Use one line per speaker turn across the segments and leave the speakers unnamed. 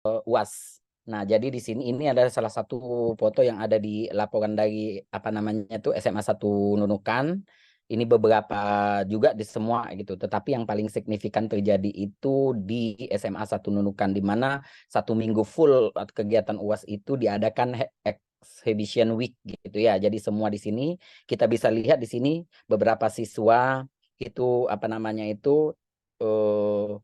UAS. Nah, jadi di sini ini adalah salah satu foto yang ada di laporan dari apa namanya itu SMA 1 Nunukan. Ini beberapa juga di semua gitu. Tetapi yang paling signifikan terjadi itu di SMA 1 Nunukan, di mana 1 minggu full kegiatan UAS itu diadakan exhibition week gitu ya. Jadi semua di sini kita bisa lihat di sini beberapa siswa itu apa namanya itu eh,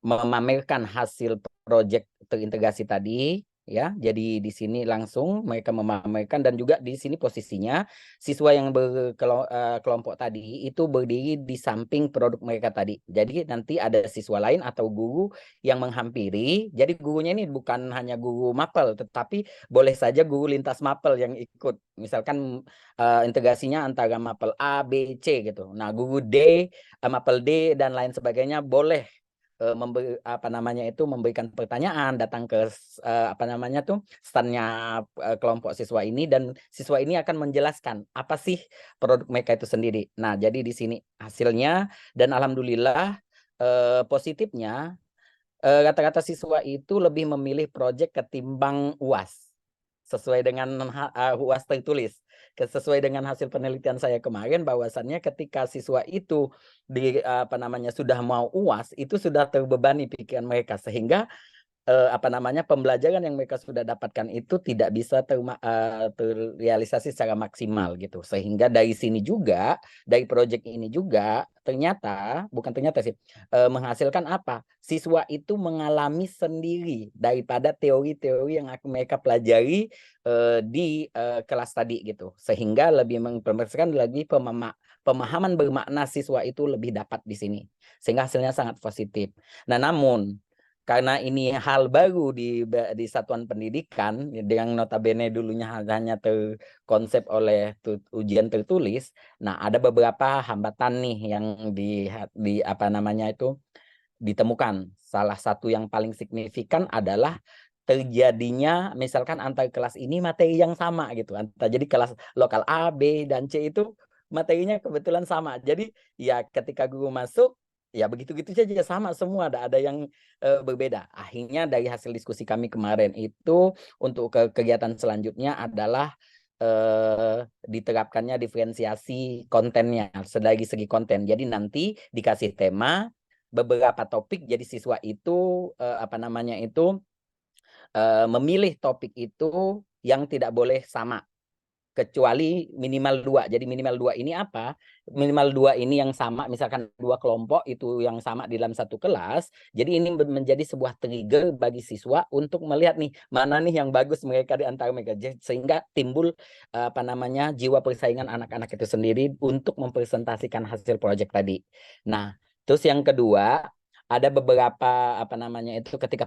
memamerkan hasil proyek terintegrasi tadi ya. Jadi di sini langsung mereka memamerkan, dan juga di sini posisinya siswa yang berkelompok tadi itu berdiri di samping produk mereka tadi. Jadi nanti ada siswa lain atau guru yang menghampiri. Jadi gurunya ini bukan hanya guru mapel, tetapi boleh saja guru lintas mapel yang ikut. Misalkan integrasinya antara mapel A, B, C gitu. Nah, guru D, mapel D dan lain sebagainya boleh memberikan pertanyaan, datang ke apa namanya tuh standnya kelompok siswa ini, dan siswa ini akan menjelaskan apa sih produk mereka itu sendiri. Nah, jadi di sini hasilnya, dan alhamdulillah positifnya rata-rata siswa itu lebih memilih proyek ketimbang UAS sesuai dengan UAS tertulis. Sesuai dengan hasil penelitian saya kemarin, bahwasannya ketika siswa itu di apa namanya sudah mau UAS, itu sudah terbebani pikiran mereka, sehingga apa namanya pembelajaran yang mereka sudah dapatkan itu tidak bisa terrealisasi secara maksimal gitu. Sehingga dari sini juga, dari proyek ini juga ternyata, bukan ternyata sih, menghasilkan apa? Siswa itu mengalami sendiri daripada teori-teori yang mereka pelajari di kelas tadi gitu. Sehingga lebih memperhatikan lagi pemahaman bermakna siswa itu lebih dapat di sini. Sehingga hasilnya sangat positif. Nah, namun karena ini hal baru di satuan pendidikan yang notabene dulunya hanya terkonsep oleh ujian tertulis. Nah, ada beberapa hambatan nih yang di apa namanya itu ditemukan. Salah satu yang paling signifikan adalah terjadinya misalkan antar kelas ini materi yang sama gitu. Jadi kelas lokal A, B, dan C itu materinya kebetulan sama. Jadi ya ketika guru masuk, ya begitu-gitu saja sama semua, ada yang berbeda. Akhirnya dari hasil diskusi kami kemarin itu, untuk kegiatan selanjutnya adalah diterapkannya diferensiasi kontennya dari segi konten. Jadi nanti dikasih tema beberapa topik, jadi siswa itu apa namanya itu memilih topik itu yang tidak boleh sama, kecuali minimal 2. Jadi minimal 2 ini apa? Minimal 2 ini yang sama, misalkan 2 kelompok itu yang sama di dalam satu kelas. Jadi ini menjadi sebuah trigger bagi siswa untuk melihat nih, mana nih yang bagus mereka di antara mereka. Sehingga timbul apa namanya jiwa persaingan anak-anak itu sendiri untuk mempresentasikan hasil proyek tadi. Nah, terus yang kedua, ada beberapa apa namanya itu ketika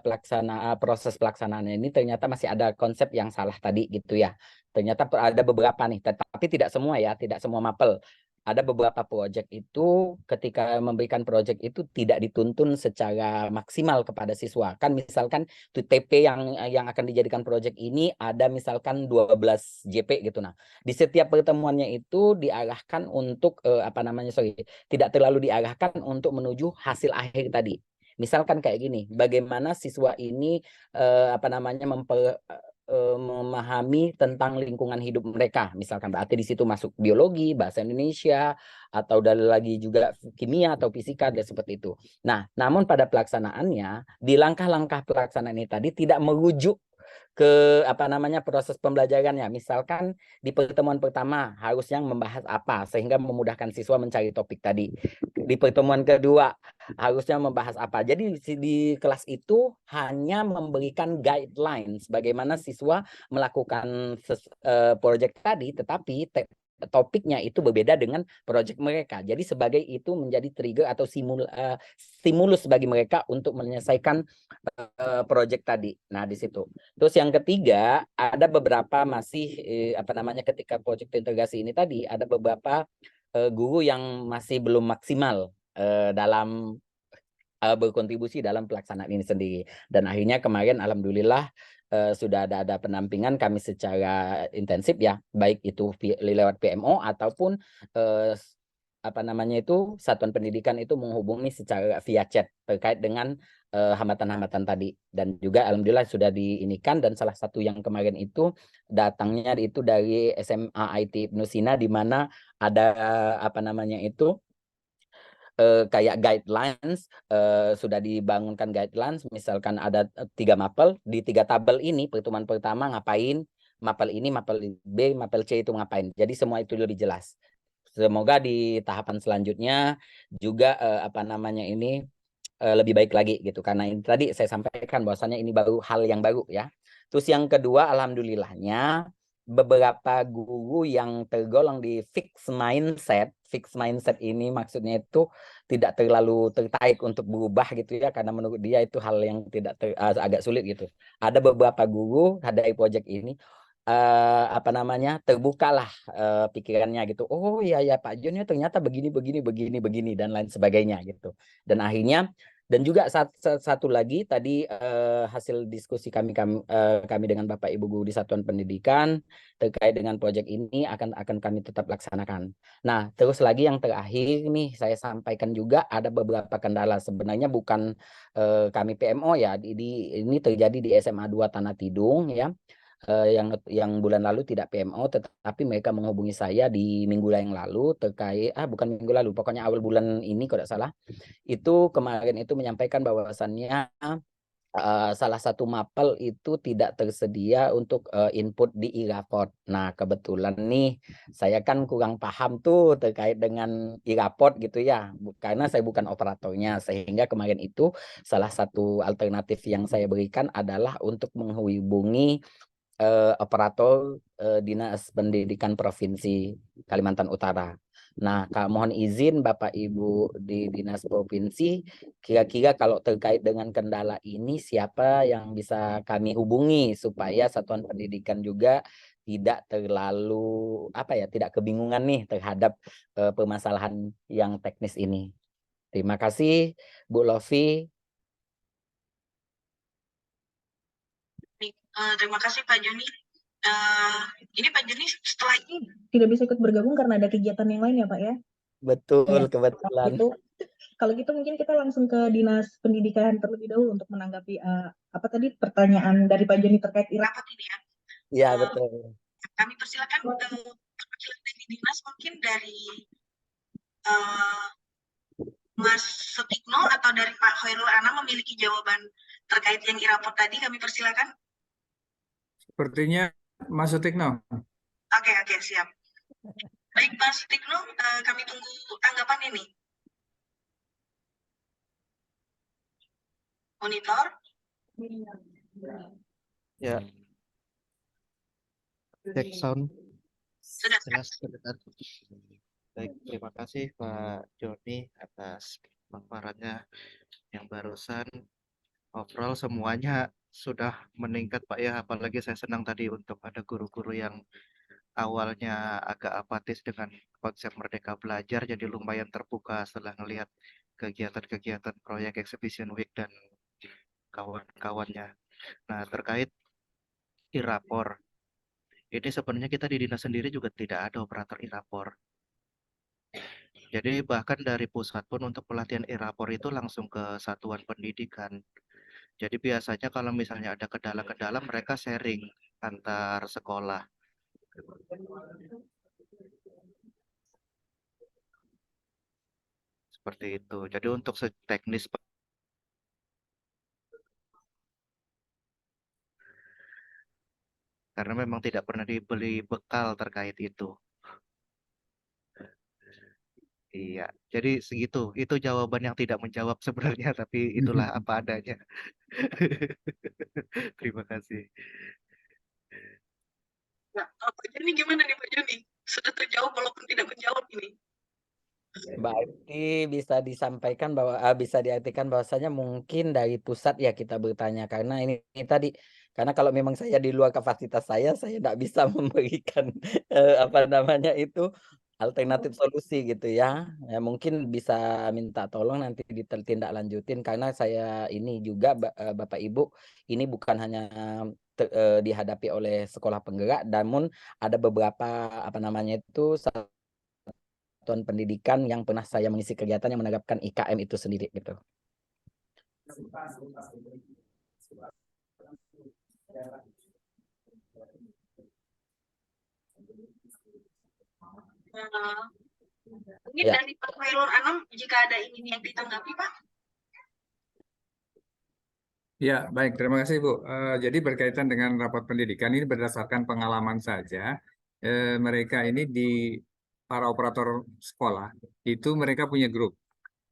proses pelaksanaannya ini ternyata masih ada konsep yang salah tadi gitu ya. Ternyata ada beberapa nih, tapi tidak semua ya, tidak semua mapel. Ada beberapa proyek itu ketika memberikan proyek itu tidak dituntun secara maksimal kepada siswa. Kan misalkan tuh TP yang akan dijadikan proyek ini ada misalkan 12 JP gitu. Nah, di setiap pertemuannya itu diarahkan untuk apa namanya, sorry, tidak terlalu diarahkan untuk menuju hasil akhir tadi. Misalkan kayak gini, bagaimana siswa ini apa namanya memahami tentang lingkungan hidup mereka. Misalkan berarti di situ masuk biologi, bahasa Indonesia, atau dari lagi juga kimia atau fisika dan seperti itu. Nah, namun pada pelaksanaannya, di langkah-langkah pelaksanaan ini tadi tidak merujuk ke apa namanya proses pembelajarannya. Misalkan di pertemuan pertama harusnya membahas apa sehingga memudahkan siswa mencari topik tadi. Di pertemuan kedua harusnya membahas apa. Jadi di kelas itu hanya memberikan guidelines bagaimana siswa melakukan proyek tadi, tetapi topiknya itu berbeda dengan proyek mereka. Jadi sebagai itu menjadi trigger atau stimulus bagi mereka untuk menyelesaikan proyek tadi. Nah, di situ. Terus yang ketiga, ada beberapa masih apa namanya ketika proyek integrasi ini tadi ada beberapa guru yang masih belum maksimal dalam berkontribusi dalam pelaksanaan ini sendiri. Dan akhirnya kemarin alhamdulillah sudah ada pendampingan kami secara intensif ya, baik itu lewat PMO ataupun apa namanya itu satuan pendidikan itu menghubungi secara via chat terkait dengan hambatan-hambatan tadi, dan juga alhamdulillah sudah diinikan, dan salah satu yang kemarin itu datangnya itu dari SMA IT Ibnu Sina, di mana ada apa namanya itu kayak guidelines, sudah dibangunkan guidelines, misalkan ada 3 mapel, di 3 tabel ini pertemuan pertama ngapain, mapel ini, mapel B, mapel C itu ngapain. Jadi semua itu lebih jelas. Semoga di tahapan selanjutnya juga apa namanya ini lebih baik lagi gitu, karena ini tadi saya sampaikan bahwasannya ini baru hal yang baru ya. Terus yang kedua, alhamdulillahnya beberapa guru yang tergolong di fixed mindset ini maksudnya itu tidak terlalu tertarik untuk berubah gitu ya, karena menurut dia itu hal yang tidak agak sulit gitu. Ada beberapa guru dari project ini apa namanya terbukalah pikirannya gitu. Oh iya ya Pak Jun ya ternyata begini begini begini begini dan lain sebagainya gitu. Dan akhirnya, dan juga satu lagi tadi hasil diskusi kami dengan Bapak Ibu guru di Satuan Pendidikan terkait dengan proyek ini akan kami tetap laksanakan. Nah, terus lagi yang terakhir nih saya sampaikan juga ada beberapa kendala, sebenarnya bukan kami PMO ya. Ini terjadi di SMA 2 Tanah Tidung ya. Yang bulan lalu tidak PMO, tetapi mereka menghubungi saya di minggu yang lalu terkait bukan minggu lalu, pokoknya awal bulan ini kalau tidak salah. Itu kemarin itu menyampaikan bahwasannya salah satu mapel itu tidak tersedia untuk input di e-raport. Nah, kebetulan nih saya kan kurang paham tuh terkait dengan e-raport gitu ya, karena saya bukan operatornya, sehingga kemarin itu salah satu alternatif yang saya berikan adalah untuk menghubungi operator Dinas Pendidikan Provinsi Kalimantan Utara. Nah, mohon izin Bapak Ibu di Dinas Provinsi, kira-kira kalau terkait dengan kendala ini siapa yang bisa kami hubungi supaya Satuan Pendidikan juga tidak terlalu tidak kebingungan nih terhadap permasalahan yang teknis ini. Terima kasih Bu Lofi.
Terima kasih Pak Joni. Ini Pak Joni setelah ini tidak bisa ikut bergabung karena ada kegiatan yang lain ya Pak ya?
Betul,
Ya,
kebetulan.
kalau gitu mungkin kita langsung ke Dinas Pendidikan terlebih dahulu untuk menanggapi apa tadi pertanyaan dari Pak Joni terkait rapat ini ya.
Iya, betul.
Kami persilakan perwakilan dari Dinas, mungkin dari Mas Sutikno atau dari Pak Khairul Anam memiliki jawaban terkait yang e-raport tadi, kami persilakan.
Sepertinya Mas Sutikno.
Oke, siap. Baik Mas Sutikno, kami tunggu tanggapan ini. Monitor.
Ya. Cek sound.
Sudah.
Sebentar. Baik, terima kasih Pak Joni atas paparannya yang barusan. Overall semuanya sudah meningkat Pak ya, apalagi saya senang tadi untuk ada guru-guru yang awalnya agak apatis dengan konsep Merdeka Belajar, jadi lumayan terbuka setelah melihat kegiatan-kegiatan proyek Exhibition Week dan kawan-kawannya. Nah, terkait e-rapor, ini sebenarnya kita di dinas sendiri juga tidak ada operator e-rapor. Jadi bahkan dari pusat pun untuk pelatihan e-rapor itu langsung ke satuan pendidikan. Jadi biasanya kalau misalnya ada kendala-kendala mereka sharing antar sekolah. Seperti itu. Jadi untuk teknis karena memang tidak pernah dibeli bekal terkait itu. Iya, jadi segitu. Itu jawaban yang tidak menjawab sebenarnya, tapi itulah apa adanya. Terima kasih.
Nah, Pak Joni gimana nih Pak Joni? Sudah terjawab walaupun tidak menjawab ini.
Berarti bisa disampaikan bahwa bisa diartikan bahwasanya mungkin dari pusat ya kita bertanya, karena ini tadi, karena kalau memang saya di luar kapasitas saya tidak bisa memberikan apa namanya itu alternatif solusi gitu ya. Ya mungkin bisa minta tolong nanti ditindaklanjutin, karena saya ini juga Bapak Ibu ini bukan hanya dihadapi oleh sekolah penggerak, namun ada beberapa apa namanya itu satuan satuan pendidikan yang pernah saya mengisi kegiatan yang menegakkan IKM itu sendiri gitu.
Mungkin
Ya.
dari Pak Khairul Anam jika ada ini yang ditanggapi Pak.
Ya, baik. Terima kasih, Bu. Jadi berkaitan dengan rapat pendidikan ini berdasarkan pengalaman saja. Mereka ini para operator sekolah itu mereka punya grup.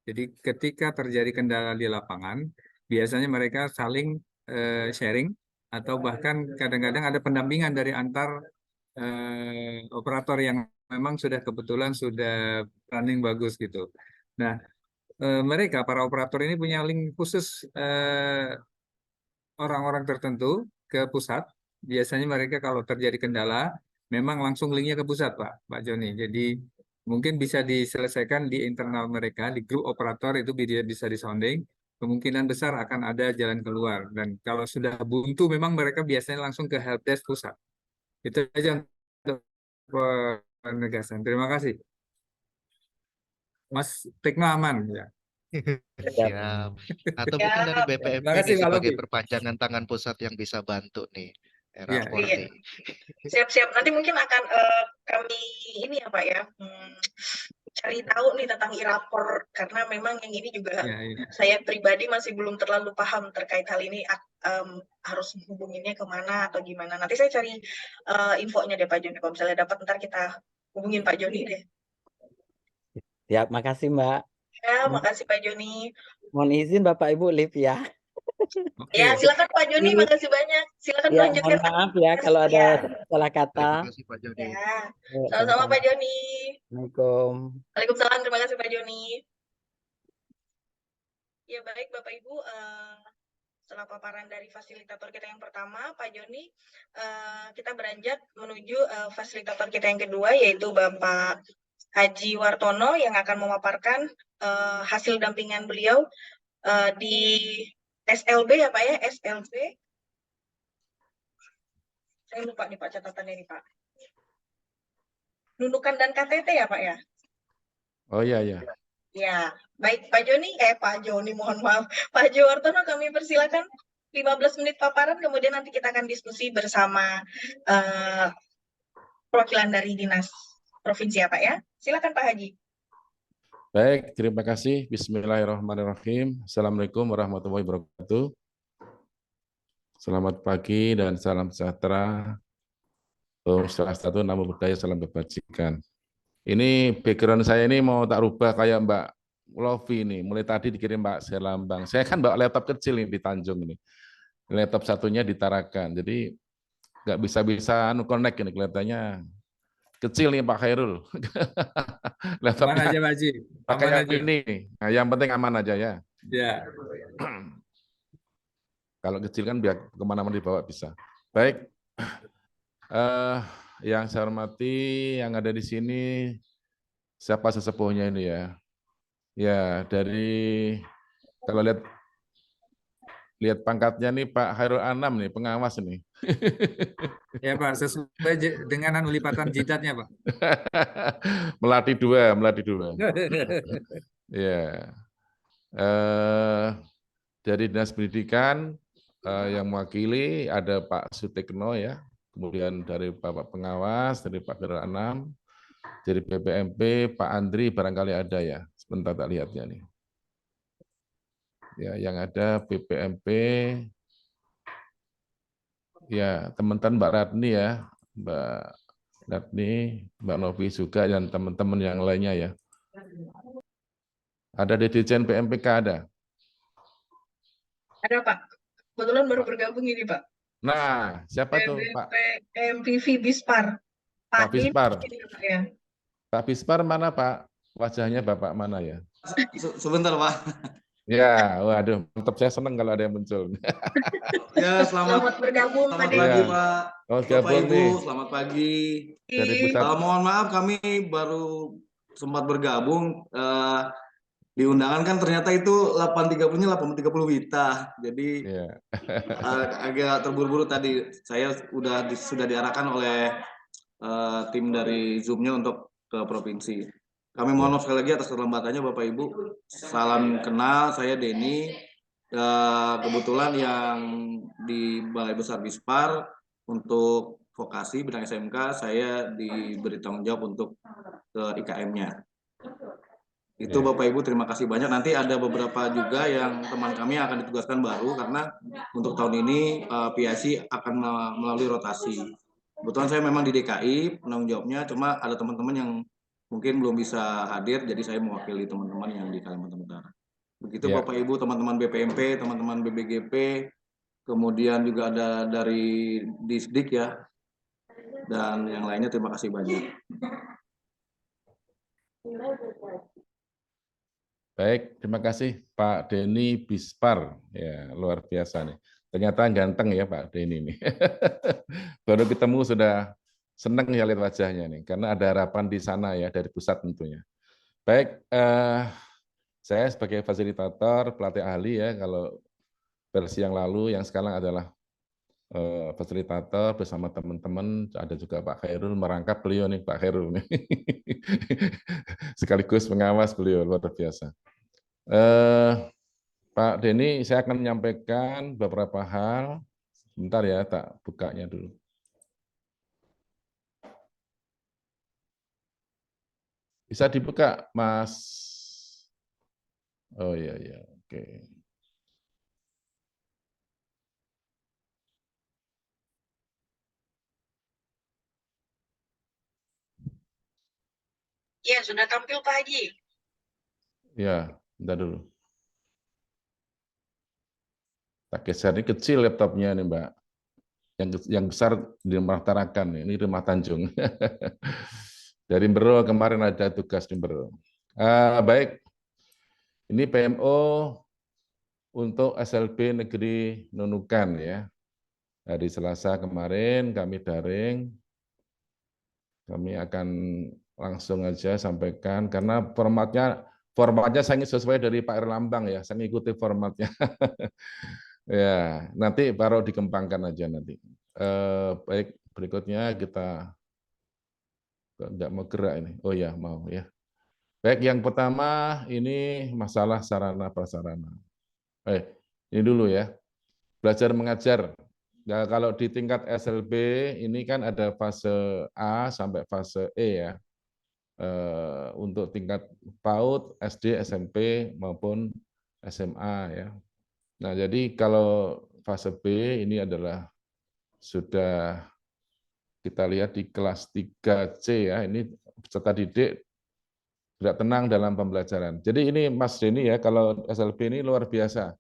Jadi ketika terjadi kendala di lapangan, biasanya mereka saling sharing atau bahkan kadang-kadang ada pendampingan dari antar operator yang memang sudah kebetulan sudah running bagus gitu. Nah, mereka para operator ini punya link khusus orang-orang tertentu ke pusat. Biasanya mereka kalau terjadi kendala, memang langsung linknya ke pusat, Pak Joni. Jadi mungkin bisa diselesaikan di internal mereka, di grup operator itu bisa disounding. Kemungkinan besar akan ada jalan keluar. Dan kalau sudah buntu, memang mereka biasanya langsung ke helpdesk pusat. Itu aja untuk penegasan. Terima kasih. Mas Tekno aman ya.
Siap. Atau mungkin dari BPMP
Terima kasih,
nih
Pak
sebagai
Lofi.
perpanjangan tangan pusat yang bisa bantu nih.
Iya,
Raporti.
Siap-siap. Nanti mungkin akan kami ini ya Pak ya, cari tahu nih tentang e-rapor karena memang yang ini juga
iya, iya.
saya pribadi masih belum terlalu paham terkait hal ini, harus hubunginnya kemana atau gimana. Nanti saya cari infonya deh Pak Joni. Kalau misalnya dapat ntar kita hubungin Pak Joni deh.
Ya, makasih Mbak.
Ya, makasih Pak Joni.
Mohon izin Bapak Ibu live ya.
Oke.
Ya, silakan Pak Joni, makasih banyak. Silakan
Ya,
melanjutkan.
mohon maaf ya kalau ada
Ya.
salah kata.
Terima kasih Pak Joni.
Ya,
Ya,
sama-sama
sama-sama.
Pak Joni.
Assalamualaikum.
Waalaikumsalam, terima kasih Pak Joni. Ya baik Bapak Ibu, setelah paparan dari fasilitator kita yang pertama, Pak Joni, kita beranjak menuju fasilitator kita yang kedua, yaitu Bapak Haji Wartono yang akan memaparkan hasil dampingan beliau di SLB ya Pak ya, SLB. Saya lupa nih Pak catatannya nih Pak. Nunukan dan KTT ya Pak ya?
Oh iya, ya.
Ya, baik Pak Joni, mohon maaf. Pak Wartono kami persilakan 15 menit paparan, kemudian nanti kita akan diskusi bersama perwakilan dari Dinas Provinsi ya Pak ya. Silakan Pak Haji.
Baik, terima kasih. Bismillahirrahmanirrahim. Assalamualaikum warahmatullahi wabarakatuh. Selamat pagi dan salam sejahtera. Om Swastiastu, Namo Buddhaya, salam kebajikan. Ini background saya ini mau tak rubah kayak Mbak Lofi ini. Mulai tadi dikirim Pak Serlambang. Saya kan bawa laptop kecil ini di Tanjung ini. Laptop satunya di Tarakan. Jadi nggak bisa connect ini kelihatannya kecil nih Pak Khairul.
Aman aja, Pak Haji.
Pakai
Aman
yang
aja.
ini. Nah, yang penting aman aja ya.
Ya.
Kalau kecil kan biar kemana-mana dibawa bisa. Baik. Yang saya hormati, yang ada di sini, siapa sesepuhnya ini ya? Ya, dari kalau lihat pangkatnya nih Pak Khairul Anam nih, pengawas nih.
Ya Pak, sesuai dengan lipatan jidatnya Pak.
Melati dua. Ya. Dari Dinas Pendidikan yang mewakili ada Pak Sutekno ya, kemudian dari Bapak Pengawas, dari Pak Khairul Anam, dari BPMP, Pak Andri barangkali ada ya, sebentar tak lihatnya nih. Ya, yang ada BPMP, ya teman-teman Mbak Ratni ya, Mbak Ratni, Mbak Novi juga, dan teman-teman yang lainnya ya. Ada di Dirjen PMPK ada?
Ada Pak, kebetulan baru bergabung ini Pak.
Nah, siapa tuh Pak?
MPV Bispar.
Pak Bispar.
Ya.
Pak Bispar mana Pak? Wajahnya Bapak mana ya?
Sebentar Pak.
Ya, waduh, mantap, saya senang kalau ada yang muncul.
Ya,
Selamat bergabung
selamat
Pak
pagi
Ya.
Pak.
Oh,
Bapak
gabung
Ibu,
nih
selamat pagi.
dari pusat.
Mohon maaf kami baru sempat bergabung. Di undangan kan ternyata itu 8.30-nya 8.30 Wita. Jadi
Ya.
agak terburu-buru tadi. Saya sudah diarahkan oleh tim dari Zoom-nya untuk ke provinsi. Kami mohon maaf sekali lagi atas keterlambatannya Bapak Ibu. Salam kenal, saya Denny. Kebetulan yang di Balai Besar Bispar untuk vokasi bidang SMK saya diberi tanggung jawab untuk ke IKM-nya. Itu
Ya.
Bapak Ibu, terima kasih banyak. Nanti ada beberapa juga yang teman kami akan ditugaskan baru karena untuk tahun ini PIC akan melalui rotasi. Kebetulan saya memang di DKI penanggung jawabnya, cuma ada teman-teman yang mungkin belum bisa hadir, jadi saya mewakili teman-teman yang di Kalimantan Utara. Begitu
Ya.
Bapak Ibu, teman-teman BPMP, teman-teman BBGP, kemudian juga ada dari Disdik ya, dan yang lainnya terima kasih banyak.
Baik, terima kasih Pak Denny Bispar. Ya, luar biasa nih. Ternyata ganteng ya Pak Denny nih. Baru ketemu sudah senang ya lihat wajahnya nih, karena ada harapan di sana ya dari pusat tentunya. Baik, saya sebagai fasilitator, pelatih ahli ya, kalau versi yang lalu, yang sekarang adalah fasilitator bersama teman-teman, ada juga Pak Khairul, merangkap beliau nih Pak Khairul nih. Sekaligus pengawas beliau, luar biasa. Pak Denny, saya akan menyampaikan beberapa hal. Bentar ya, tak bukanya dulu. Bisa dibuka, Mas? Oh iya, iya, oke.
Ya, sudah tampil Pak Haji.
Ya, bentar dulu. Tak geser, ini kecil laptopnya nih Mbak. Yang besar di Rumah Tarakan, ini Rumah Tanjung. Dari Bero kemarin ada tugas di Bero. Baik, ini PMO untuk SLB Negeri Nunukan ya. Hari Selasa kemarin kami daring, kami akan langsung aja sampaikan karena formatnya saya ingin sesuai dari Pak Erlambang ya, saya ngikuti formatnya. Ya, nanti baru dikembangkan aja nanti. Baik, berikutnya kita nggak mau gerak ini. Oh ya, mau ya. Baik, yang pertama ini masalah sarana prasarana. Ini dulu ya. Belajar mengajar. Nah, kalau di tingkat SLB ini kan ada fase A sampai fase E ya. Untuk tingkat PAUD, SD, SMP maupun SMA ya. Nah, jadi kalau fase B ini adalah sudah kita lihat di kelas 3C ya, ini peserta didik tidak tenang dalam pembelajaran. Jadi ini Mas Denny ya, kalau SLB ini luar biasa.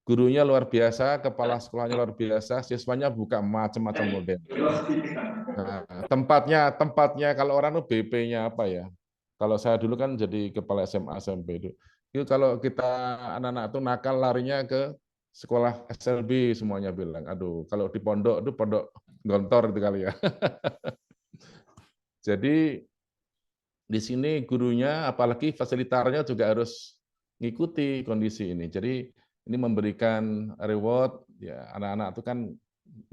Gurunya luar biasa, kepala sekolahnya luar biasa, siswanya buka macam-macam model. Nah, tempatnya kalau orang itu BP-nya apa ya? Kalau saya dulu kan jadi kepala SMA SMP itu. Itu kalau kita anak-anak itu nakal larinya ke sekolah SLB semuanya bilang. Aduh, kalau di pondok itu pondok gontor itu kali ya. Jadi di sini gurunya apalagi fasilitatornya juga harus ngikuti kondisi ini. Jadi ini memberikan reward ya anak-anak itu kan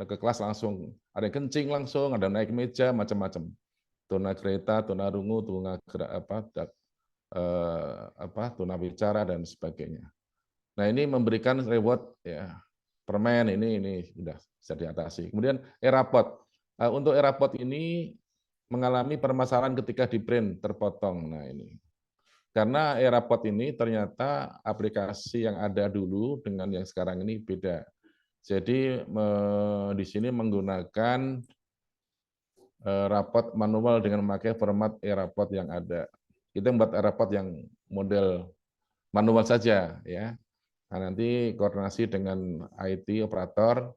ke kelas langsung ada yang kencing langsung, ada naik meja macam-macam. Tuna kereta, tuna rungu, tuna tuna bicara dan sebagainya. Nah, ini memberikan reward ya permen ini sudah bisa diatasi. Kemudian e-rapot. Untuk e-rapot ini mengalami permasalahan ketika di print terpotong. Nah, ini. Karena e-rapot ini ternyata aplikasi yang ada dulu dengan yang sekarang ini beda. Jadi di sini menggunakan rapot manual dengan memakai format e-rapot yang ada. Kita membuat e-rapot yang model manual saja ya. Nah, nanti koordinasi dengan IT operator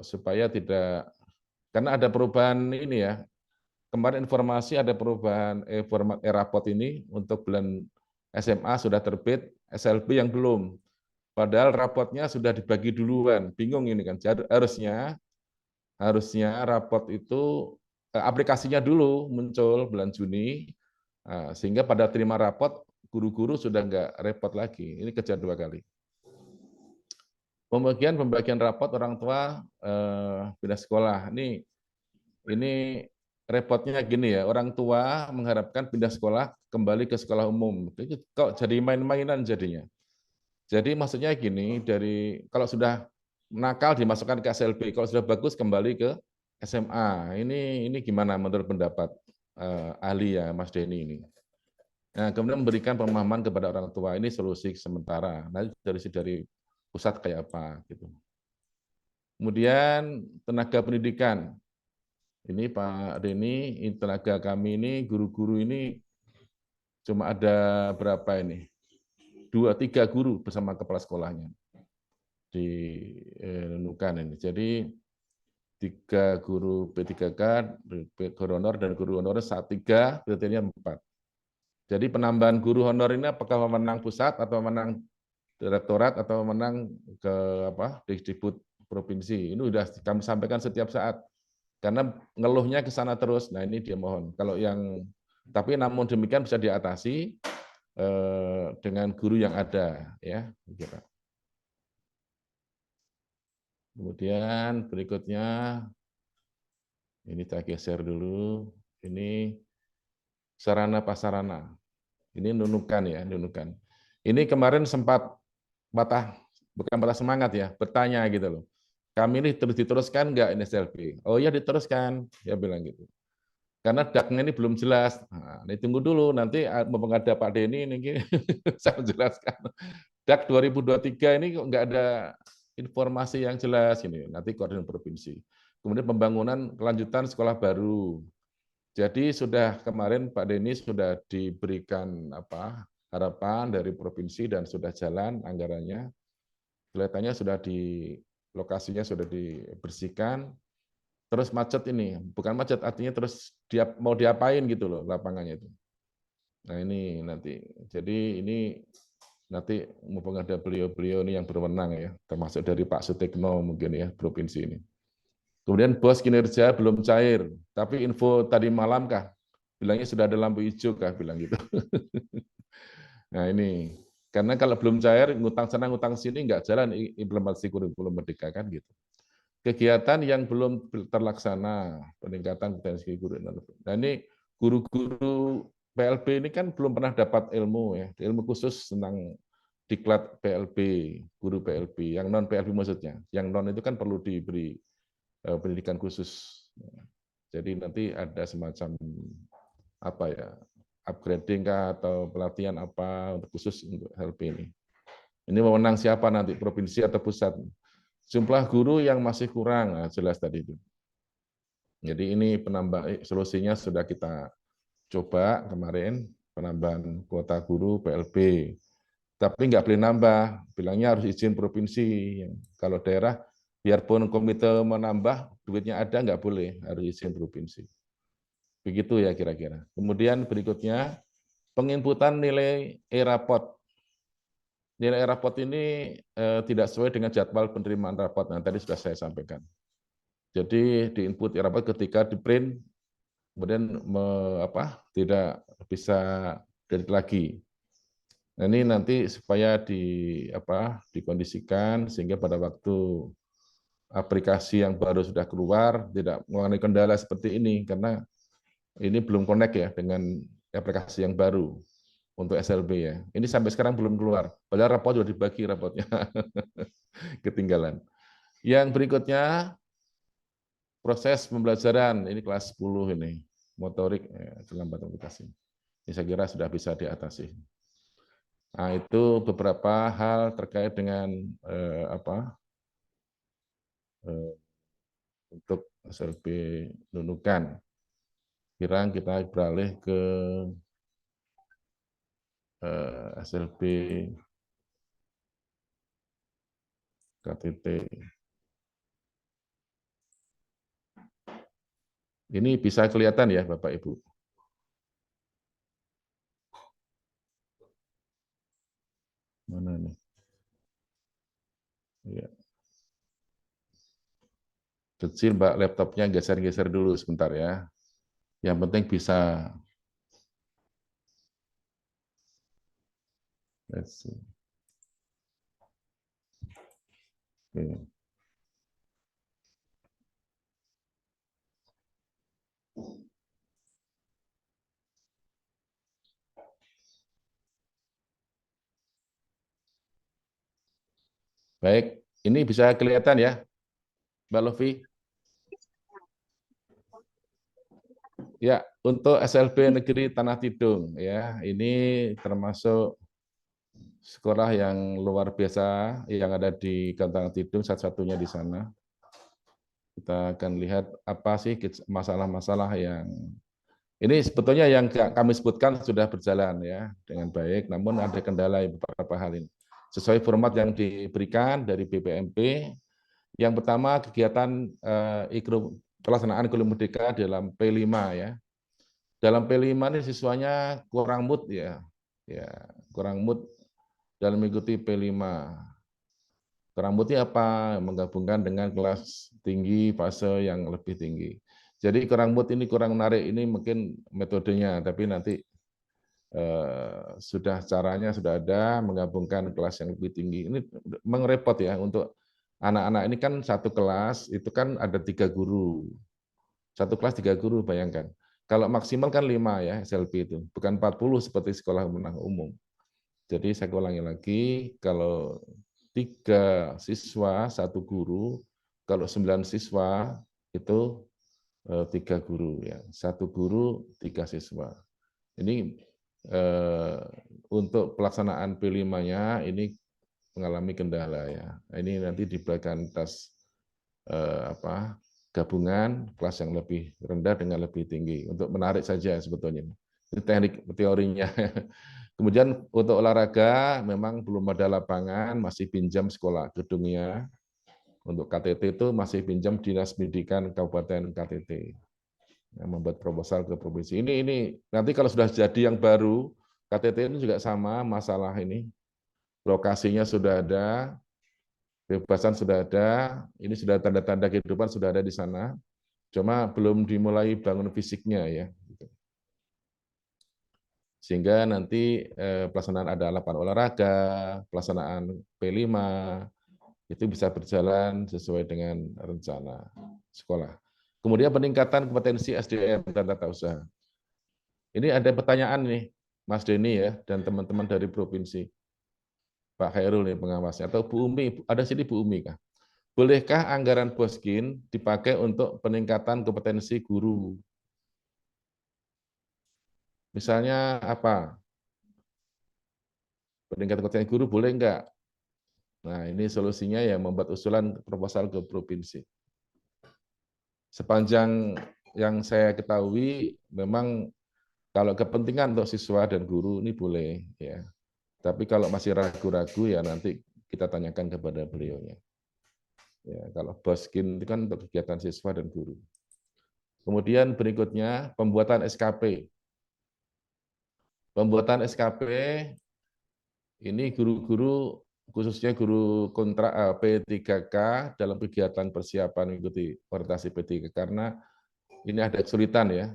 supaya tidak karena ada perubahan ini ya. Kemarin informasi ada perubahan format e-rapot ini untuk bulan SMA sudah terbit, SLB yang belum. Padahal rapotnya sudah dibagi duluan. Bingung ini kan. Harusnya rapot itu aplikasinya dulu muncul bulan Juni, sehingga pada terima rapot guru-guru sudah nggak repot lagi. Ini kerja 2 kali. Pembagian rapot orang tua pindah sekolah. Ini repotnya gini ya, orang tua mengharapkan pindah sekolah kembali ke sekolah umum. Itu kok jadi main-mainan jadinya. Jadi maksudnya gini, kalau sudah nakal dimasukkan ke SLB, kalau sudah bagus kembali ke SMA. Ini gimana menurut pendapat ahli ya Mas Denny ini? Nah, kemudian memberikan pemahaman kepada orang tua, ini solusi sementara. Nanti dari pusat kayak apa gitu. Kemudian tenaga pendidikan. Ini Pak Denny, tenaga kami ini guru-guru ini cuma ada berapa ini? 2-3 guru bersama kepala sekolahnya di Nunukan ini. Jadi 3 guru P3K, guru honor dan guru honor 3, kriteria 4. Jadi penambahan guru honor ini apakah memenang pusat atau menang direktorat atau menang ke Dikdikbud provinsi. Ini sudah kami sampaikan setiap saat. Karena ngeluhnya ke sana terus. Nah, ini dia mohon. Tapi namun demikian bisa diatasi dengan guru yang ada ya. Kemudian berikutnya ini saya geser dulu. Ini sarana prasarana. Ini Nunukan ya, Nunukan. Ini kemarin sempat bukan patah semangat ya, bertanya gitu loh. Kami ini terus diteruskan nggak ini SLB? Oh ya diteruskan, ya bilang gitu. Karena DAK-nya ini belum jelas. Nah, ini tunggu dulu, nanti mau ada Pak Denny ini saya menjelaskan. DAK 2023 ini kok nggak ada informasi yang jelas ini. Nanti koordinasi provinsi. Kemudian pembangunan kelanjutan sekolah baru. Jadi sudah kemarin Pak Denny sudah diberikan harapan dari provinsi dan sudah jalan anggarannya. Kelihatannya sudah lokasinya sudah dibersihkan. Terus macet ini, bukan macet artinya terus mau diapain gitu loh lapangannya itu. Nah ini nanti, jadi ini nanti mumpung ada beliau-beliau ini yang berwenang ya, termasuk dari Pak Sutekno mungkin ya provinsi ini. Kemudian bos kinerja belum cair, tapi info tadi malam kah? Bilangnya sudah ada lampu hijau kah? Bilang gitu. Nah ini, karena kalau belum cair, ngutang sana ngutang sini nggak jalan implementasi kurikulum merdeka kan gitu. Kegiatan yang belum terlaksana, peningkatan potensi guru. Nah ini guru-guru PLB ini kan belum pernah dapat ilmu ya, ilmu khusus tentang diklat PLB, guru PLB, yang non PLB maksudnya. Yang non itu kan perlu diberi pendidikan khusus. Jadi nanti ada semacam upgrading kah atau pelatihan apa untuk khusus untuk HLP ini. Ini mewenang siapa nanti, provinsi atau pusat? Jumlah guru yang masih kurang, jelas tadi itu. Jadi ini solusinya sudah kita coba kemarin, penambahan kuota guru PLB. Tapi nggak boleh nambah, bilangnya harus izin provinsi. Kalau daerah, biarpun komite menambah, duitnya ada nggak boleh, harus izin provinsi. Begitu ya kira-kira. Kemudian berikutnya, penginputan nilai e-raport. Nilai e-raport ini tidak sesuai dengan jadwal penerimaan raport. Nah, tadi sudah saya sampaikan. Jadi di input e-raport ketika di print, kemudian tidak bisa edit lagi. Nah, ini nanti supaya dikondisikan sehingga pada waktu aplikasi yang baru sudah keluar tidak mengalami kendala seperti ini karena ini belum connect ya dengan aplikasi yang baru untuk SLB ya. Ini sampai sekarang belum keluar. Padahal raport sudah dibagi rapotnya. Ketinggalan. Yang berikutnya proses pembelajaran ini kelas 10 ini motorik kelambatan komunikasi. Ini saya kira sudah bisa diatasi. Nah, itu beberapa hal terkait dengan untuk SLB Nunukan. Kira kita beralih ke SLB KTT. Ini bisa kelihatan ya Bapak Ibu. Mana nih? Ya. Kecil Mbak, laptopnya geser-geser dulu sebentar ya. Yang penting bisa. Let's see. Okay. Baik, ini bisa kelihatan ya, Mbak Lofi? Ya, untuk SLB Negeri Tanah Tidung ya, ini termasuk sekolah yang luar biasa yang ada di Tanah Tidung, satu-satunya di sana. Kita akan lihat apa sih masalah-masalah yang ini sebetulnya yang kami sebutkan sudah berjalan ya dengan baik, namun ada kendala beberapa hal ini. Sesuai format yang diberikan dari BPMP, yang pertama kegiatan pelaksanaan kurikulum merdeka dalam P5 ya. Dalam P5 ini siswanya kurang mood ya, kurang mood dalam mengikuti P5. Kurang moodnya apa? Menggabungkan dengan kelas tinggi, fase yang lebih tinggi. Jadi kurang mood ini kurang menarik ini mungkin metodenya, tapi nanti sudah caranya sudah ada menggabungkan kelas yang lebih tinggi. Ini mengrepot ya untuk anak-anak ini kan satu kelas itu kan ada 3 guru. Satu kelas 3 guru bayangkan. Kalau maksimal kan 5 ya SLP itu, bukan 40 seperti sekolah menengah umum. Jadi saya ulangi lagi, kalau 3 siswa 1 guru, kalau 9 siswa itu 3 guru ya, 1 guru 3 siswa. Ini untuk pelaksanaan P5-nya ini mengalami kendala ya. Ini nanti diberikan tes gabungan kelas yang lebih rendah dengan lebih tinggi untuk menarik saja sebetulnya. Itu teknik teorinya. Kemudian untuk olahraga memang belum ada lapangan, masih pinjam sekolah gedungnya. Untuk KTT itu masih pinjam Dinas Pendidikan Kabupaten KTT. Yang membuat proposal ke provinsi. Ini nanti kalau sudah jadi yang baru, KTT ini juga sama masalah ini. Lokasinya sudah ada, kebebasan sudah ada, ini sudah tanda-tanda kehidupan sudah ada di sana, cuma belum dimulai bangun fisiknya ya. Sehingga nanti pelaksanaan ada lapangan olahraga, pelaksanaan P5, itu bisa berjalan sesuai dengan rencana sekolah. Kemudian peningkatan kompetensi SDM dan tata usaha. Ini ada pertanyaan nih, Mas Denny ya, dan teman-teman dari provinsi. Pak Khairul nih pengawasnya, atau Bu Umi, ada sini Bu Umi kah? Bolehkah anggaran Boskin dipakai untuk peningkatan kompetensi guru? Misalnya apa? Peningkatan kompetensi guru boleh enggak? Nah, ini solusinya ya membuat usulan proposal ke provinsi. Sepanjang yang saya ketahui, memang kalau kepentingan untuk siswa dan guru ini boleh ya. Tapi kalau masih ragu-ragu ya nanti kita tanyakan kepada beliaunya. Ya, kalau Boskin itu kan untuk kegiatan siswa dan guru. Kemudian berikutnya pembuatan SKP. Pembuatan SKP ini guru-guru khususnya guru kontrak P3K dalam kegiatan persiapan mengikuti orientasi P3K karena ini ada kesulitan ya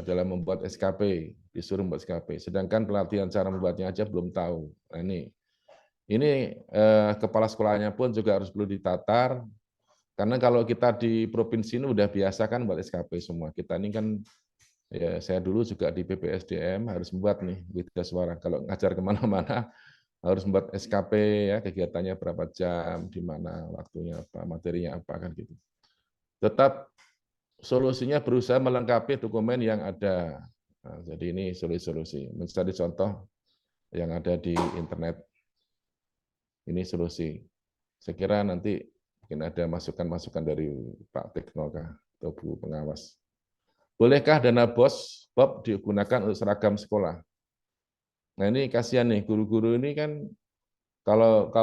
dalam membuat SKP, disuruh membuat SKP. Sedangkan pelatihan cara membuatnya aja belum tahu. Nah, ini kepala sekolahnya pun juga harus perlu ditatar. Karena kalau kita di provinsi ini udah biasa kan buat SKP semua. Kita ini kan, ya saya dulu juga di BPSDM harus membuat nih Wida Suara. Kalau ngajar kemana-mana harus membuat SKP ya, kegiatannya berapa jam, di mana waktunya apa, materinya apa kan gitu. Tetap solusinya berusaha melengkapi dokumen yang ada. Nah, jadi ini solusi-solusi. Mencari contoh yang ada di internet. Ini solusi. Saya kira nanti mungkin ada masukan-masukan dari Pak Teknokah atau Bu Pengawas. Bolehkah dana Bob digunakan untuk seragam sekolah? Nah ini kasihan nih guru-guru ini kan kalau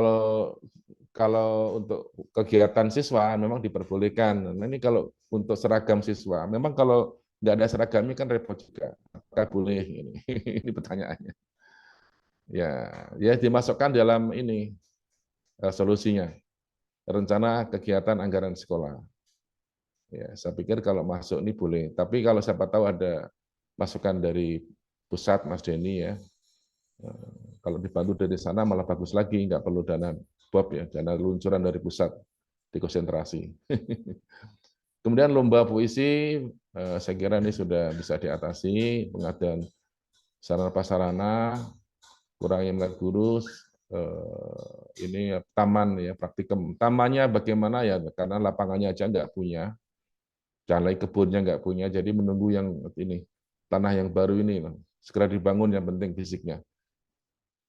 untuk kegiatan siswa memang diperbolehkan. Nah ini kalau untuk seragam siswa, memang kalau nggak ada seragamnya kan repot juga. Apakah boleh ini? Ini pertanyaannya. Ya dimasukkan dalam ini solusinya. Rencana kegiatan anggaran sekolah. Ya, saya pikir kalau masuk ini boleh. Tapi kalau siapa tahu ada masukan dari pusat, Mas Denny ya. Kalau dibantu dari sana malah bagus lagi, nggak perlu dana Bob ya, dana luncuran dari pusat dikonsentrasi. Kemudian lomba puisi, saya kira ini sudah bisa diatasi, pengadaan sarana prasarana, kurangnya minat guru, ini taman ya, praktikum. Tamannya bagaimana ya, karena lapangannya aja nggak punya, jalan kebunnya nggak punya, jadi menunggu yang ini, tanah yang baru ini, segera dibangun yang penting fisiknya.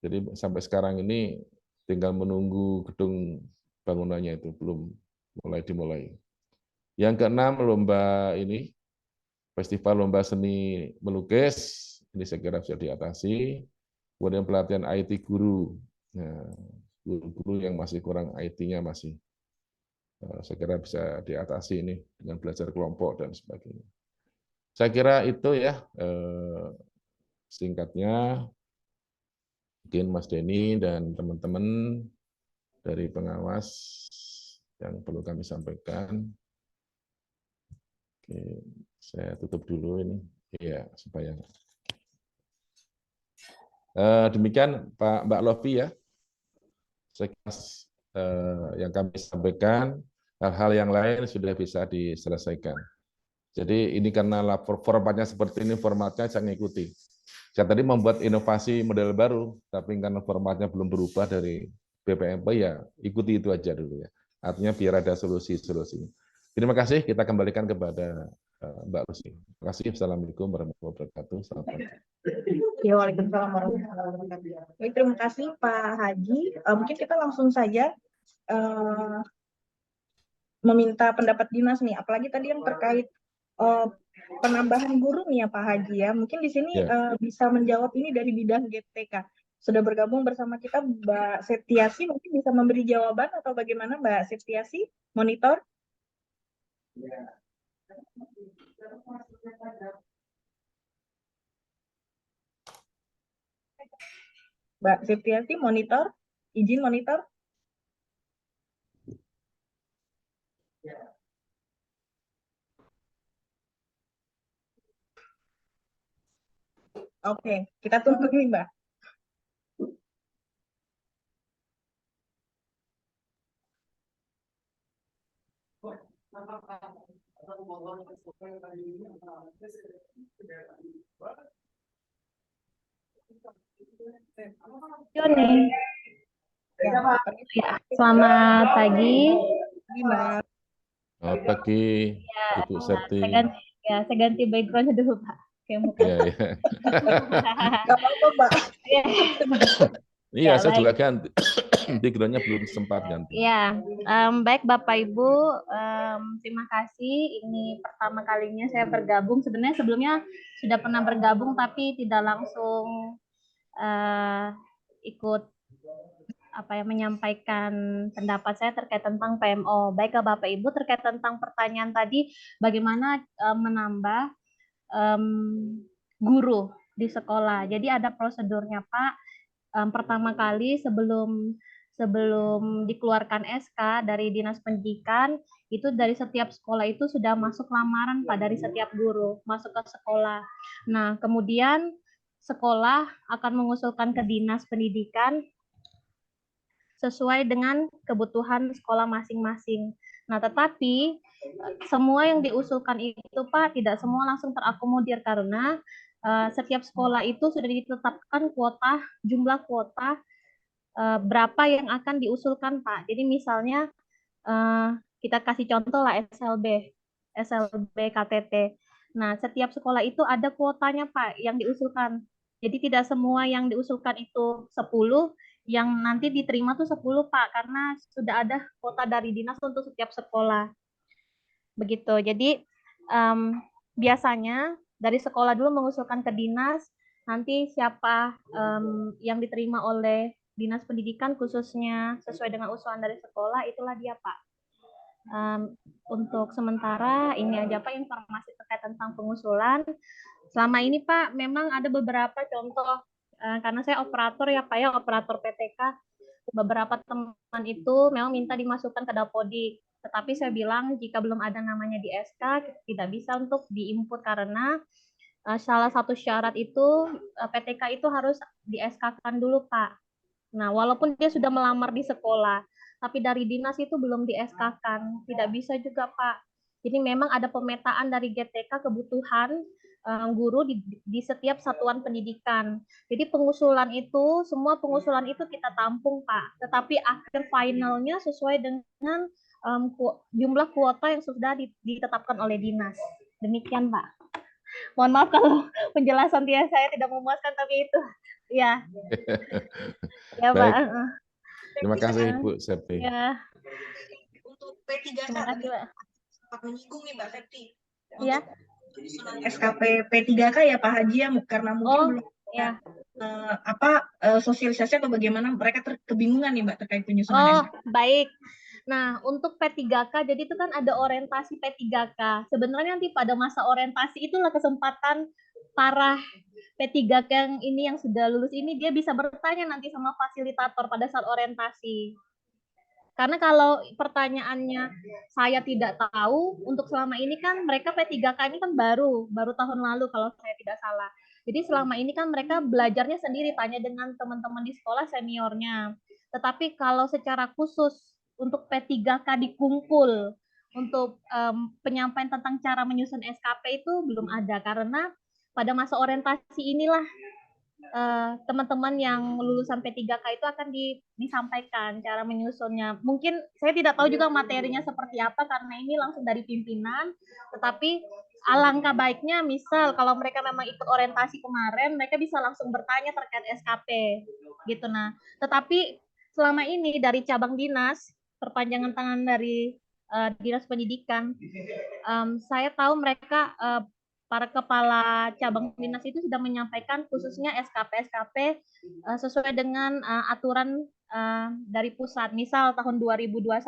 Jadi sampai sekarang ini tinggal menunggu gedung bangunannya itu, belum dimulai. Yang keenam, lomba ini, festival lomba seni melukis, ini saya kira bisa diatasi. Kemudian pelatihan IT guru. Nah, guru-guru yang masih kurang IT-nya masih, saya kira bisa diatasi ini dengan belajar kelompok dan sebagainya. Saya kira itu ya singkatnya. Mungkin Mas Denny dan teman-teman dari pengawas yang perlu kami sampaikan. Oke, saya tutup dulu ini, ya supaya demikian Mbak Lofi ya. Saya kira yang kami sampaikan, hal-hal yang lain sudah bisa diselesaikan. Jadi ini karena formatnya seperti ini, formatnya saya ngikuti. Saya tadi membuat inovasi model baru, tapi karena formatnya belum berubah dari BPMP, ya ikuti itu aja dulu ya. Artinya biar ada solusi-solusi. Terima kasih, kita kembalikan kepada Mbak Lucy. Terima kasih. Assalamualaikum warahmatullahi wabarakatuh. Selamat pagi.
Ya, waalaikumsalam warahmatullahi wabarakatuh. Baik, terima kasih Pak Haji. Mungkin kita langsung saja meminta pendapat dinas nih, apalagi tadi yang terkait penambahan guru nih ya Pak Haji ya. Mungkin di sini bisa menjawab ini dari bidang GTK. Sudah bergabung bersama kita Mbak Septiasi, mungkin bisa memberi jawaban atau bagaimana Mbak Septiasi? Monitor. Mbak Septiasi, monitor. Izin monitor. Oke, kita tunggu nih Mbak.
Joni. Ya, selamat pagi.
Mbak.
Selamat pagi,
Ya,
Ibu Septi.
saya ganti background-nya dulu, Pak. Oke, muka.
Iya, iya.
Nggak apa-apa, Mbak.
Iya,
Ya,
saya
baik.
juga ganti. Background-nya belum sempat ganti.
Ya, baik Bapak Ibu, terima kasih. Ini pertama kalinya saya bergabung. Sebenarnya sebelumnya sudah pernah bergabung, tapi tidak langsung ikut menyampaikan pendapat saya terkait tentang PMO. Baik Bapak Ibu, terkait tentang pertanyaan tadi, bagaimana menambah guru di sekolah. Jadi ada prosedurnya Pak. Pertama kali sebelum dikeluarkan SK dari Dinas Pendidikan, itu dari setiap sekolah itu sudah masuk lamaran Pak, dari setiap guru masuk ke sekolah. Nah, kemudian sekolah akan mengusulkan ke Dinas Pendidikan sesuai dengan kebutuhan sekolah masing-masing. Nah, tetapi semua yang diusulkan itu Pak, tidak semua langsung terakomodir karena setiap sekolah itu sudah ditetapkan jumlah kuota berapa yang akan diusulkan Pak. Jadi misalnya kita kasih contoh lah SLB KTT. Nah, setiap sekolah itu ada kuotanya Pak yang diusulkan. Jadi tidak semua yang diusulkan itu 10, yang nanti diterima tuh 10 Pak, karena sudah ada kuota dari dinas untuk setiap sekolah. Begitu. Jadi biasanya dari sekolah dulu mengusulkan ke dinas, nanti siapa yang diterima oleh Dinas Pendidikan khususnya sesuai dengan usulan dari sekolah, itulah dia Pak. Untuk sementara ini aja Pak informasi terkait tentang pengusulan. Selama ini Pak memang ada beberapa contoh, karena saya operator ya Pak ya, operator PTK. Beberapa teman itu memang minta dimasukkan ke Dapodik, tetapi saya bilang jika belum ada namanya di SK tidak bisa untuk diinput karena salah satu syarat itu PTK itu harus di SK-kan dulu Pak. Nah, walaupun dia sudah melamar di sekolah, tapi dari dinas itu belum di SK-kan, tidak bisa juga Pak. Jadi memang ada pemetaan dari GTK kebutuhan guru di setiap satuan pendidikan. Jadi semua pengusulan itu kita tampung, Pak. Tetapi akhir finalnya sesuai dengan jumlah kuota yang sudah ditetapkan oleh dinas. Demikian, Pak. Mohon maaf kalau penjelasan saya tidak memuaskan, tapi itu ya, ya Pak.
Baik, terima kasih Bu Septi.
Ya,
Untuk P3K
terima kasih, Pak.
sempat menyinggung nih Mbak Septi.
Ya.
Penyusunan SKP P3K ya Pak Haji ya, karena mungkin belum
ya.
sosialisasi atau bagaimana mereka kebingungan nih Mbak terkait penyusunan SKP.
Baik. Nah, untuk P3K, jadi itu kan ada orientasi P3K. Sebenarnya nanti pada masa orientasi itulah kesempatan para P3K yang sudah lulus ini, dia bisa bertanya nanti sama fasilitator pada saat orientasi. Karena kalau pertanyaannya saya tidak tahu, untuk selama ini kan mereka P3K ini kan baru tahun lalu kalau saya tidak salah. Jadi selama ini kan mereka belajarnya sendiri, tanya dengan teman-teman di sekolah seniornya. Tetapi kalau secara khusus untuk P3K dikumpul untuk penyampaian tentang cara menyusun SKP itu belum ada, karena pada masa orientasi inilah teman-teman yang lulusan P3K itu akan disampaikan cara menyusunnya. Mungkin saya tidak tahu juga materinya seperti apa karena ini langsung dari pimpinan, tetapi alangkah baiknya misal kalau mereka memang ikut orientasi kemarin, mereka bisa langsung bertanya terkait SKP gitu. Nah, tetapi selama ini dari cabang dinas, perpanjangan tangan dari Dinas Pendidikan, saya tahu mereka para kepala cabang dinas itu sudah menyampaikan khususnya SKP sesuai dengan aturan dari pusat. Misal tahun 2021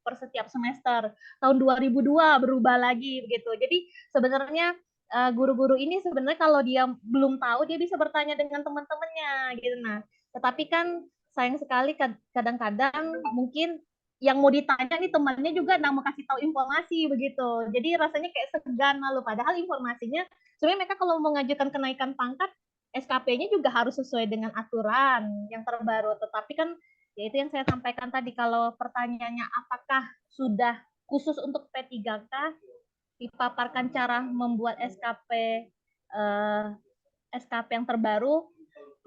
per setiap semester, tahun 2002 berubah lagi begitu. Jadi sebenarnya guru-guru ini sebenarnya kalau dia belum tahu, dia bisa bertanya dengan teman-temannya gitu. Nah, tetapi kan sayang sekali kadang-kadang mungkin yang mau ditanya nih temannya juga nggak mau kasih tahu informasi begitu. Jadi rasanya kayak segan lalu, padahal informasinya sebenarnya mereka kalau mengajukan kenaikan pangkat SKP-nya juga harus sesuai dengan aturan yang terbaru. Tetapi kan ya itu yang saya sampaikan tadi, kalau pertanyaannya apakah sudah khusus untuk P3K dipaparkan cara membuat SKP yang terbaru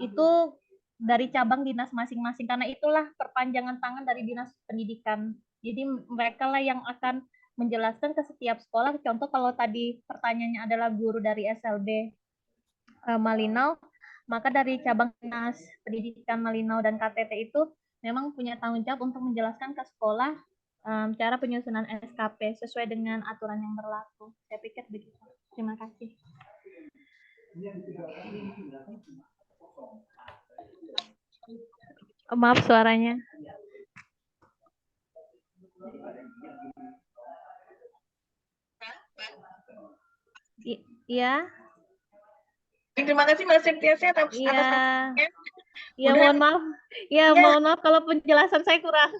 itu dari cabang dinas masing-masing, karena itulah perpanjangan tangan dari Dinas Pendidikan. Jadi mereka lah yang akan menjelaskan ke setiap sekolah. Contoh kalau tadi pertanyaannya adalah guru dari SLB Malinau, maka dari cabang Dinas Pendidikan Malinau dan KTT itu memang punya tanggung jawab untuk menjelaskan ke sekolah cara penyusunan SKP sesuai dengan aturan yang berlaku. Saya pikir begitu. Terima kasih. Maaf suaranya. Iya.
Terima kasih Mbak Septiasa atas
penjelasannya. Iya, mohon maaf. Ya, mohon maaf kalau penjelasan saya kurang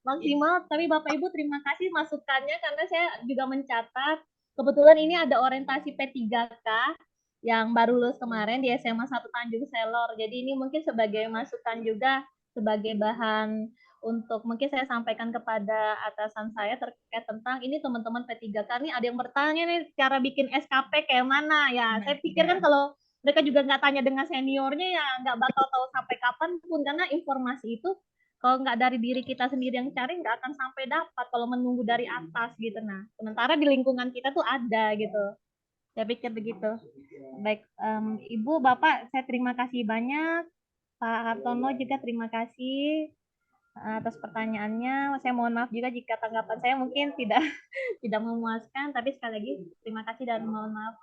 maksimal, tapi Bapak Ibu terima kasih masukannya karena saya juga mencatat. Kebetulan ini ada orientasi P3K yang baru lulus kemarin di SMA 1 Tanjung Selor. Jadi ini mungkin sebagai masukan juga, sebagai bahan untuk mungkin saya sampaikan kepada atasan saya terkait tentang ini teman-teman P3K nih ada yang bertanya nih cara bikin SKP kayak mana ya. Saya pikir kan kalau mereka juga nggak tanya dengan seniornya ya nggak bakal tahu sampai kapan pun, karena informasi itu kalau nggak dari diri kita sendiri yang cari nggak akan sampai dapat kalau menunggu dari atas gitu. Nah, sementara di lingkungan kita tuh ada gitu. Saya pikir begitu. Baik, Ibu, Bapak, saya terima kasih banyak. Pak Hartono juga terima kasih atas pertanyaannya. Saya mohon maaf juga jika tanggapan saya mungkin tidak memuaskan, tapi sekali lagi terima kasih dan mohon maaf.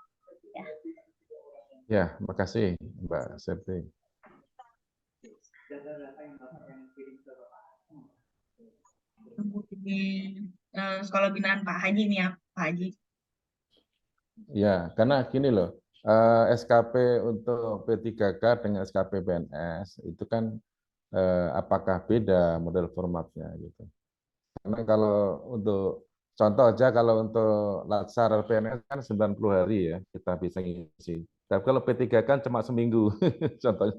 Ya, makasih Mbak Septi.
Sekolah binaan Pak Haji nih ya, Pak Haji.
Ya, karena gini loh, SKP untuk P3K dengan SKP PNS itu kan apakah beda model formatnya gitu. Karena kalau untuk contoh aja kalau untuk Latsar PNS kan 90 hari ya kita bisa ngisi. Tapi kalau P3 kan cuma seminggu. Contohnya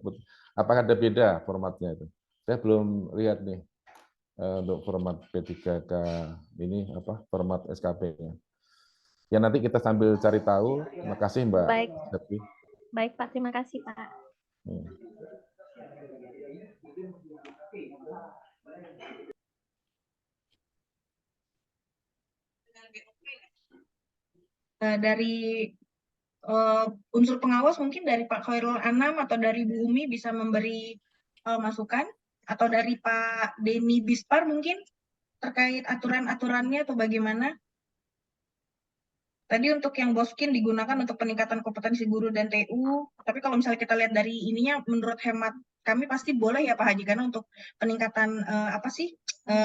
apakah ada beda formatnya itu? Saya belum lihat nih untuk format P3K ini apa format SKP-nya. Ya nanti kita sambil cari tahu. Makasih Mbak
Baik,
Septi.
baik Pak, terima kasih Pak.
Hmm.
Dari unsur pengawas mungkin dari Pak Khairul Anam atau dari Bu Umi bisa memberi masukan, atau dari Pak Denny Bispar mungkin terkait aturan-aturannya atau bagaimana. Tadi untuk yang Boskin digunakan untuk peningkatan kompetensi guru dan TU, tapi kalau misalnya kita lihat dari ininya, menurut hemat kami pasti boleh ya Pak Haji, karena untuk peningkatan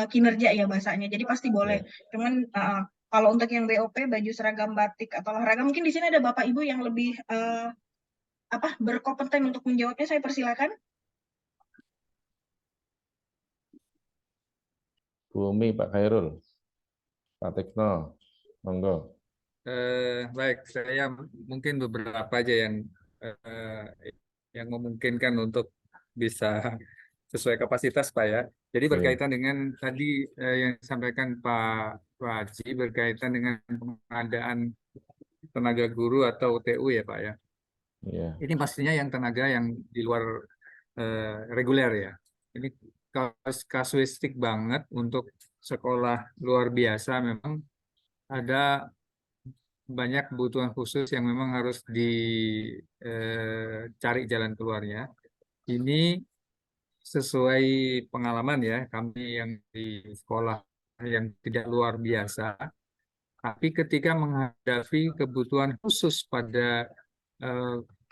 kinerja ya bahasanya, jadi pasti boleh. Cuman kalau untuk yang BOP, baju seragam batik atau olahraga, mungkin di sini ada Bapak Ibu yang lebih berkompeten untuk menjawabnya, saya persilakan.
Bu Umi, Pak Khairul, Pak Tekno, monggo.
Baik, saya mungkin beberapa aja yang memungkinkan untuk bisa sesuai kapasitas Pak ya. Jadi berkaitan dengan tadi yang disampaikan Pak Haji berkaitan dengan pengadaan tenaga guru atau TU ya Pak ya.
Iya.
Ini pastinya yang tenaga yang di luar reguler ya. Ini kasuistik banget untuk sekolah luar biasa, memang ada banyak kebutuhan khusus yang memang harus dicari jalan keluarnya. Ini sesuai pengalaman ya, kami yang di sekolah yang tidak luar biasa, tapi ketika menghadapi kebutuhan khusus pada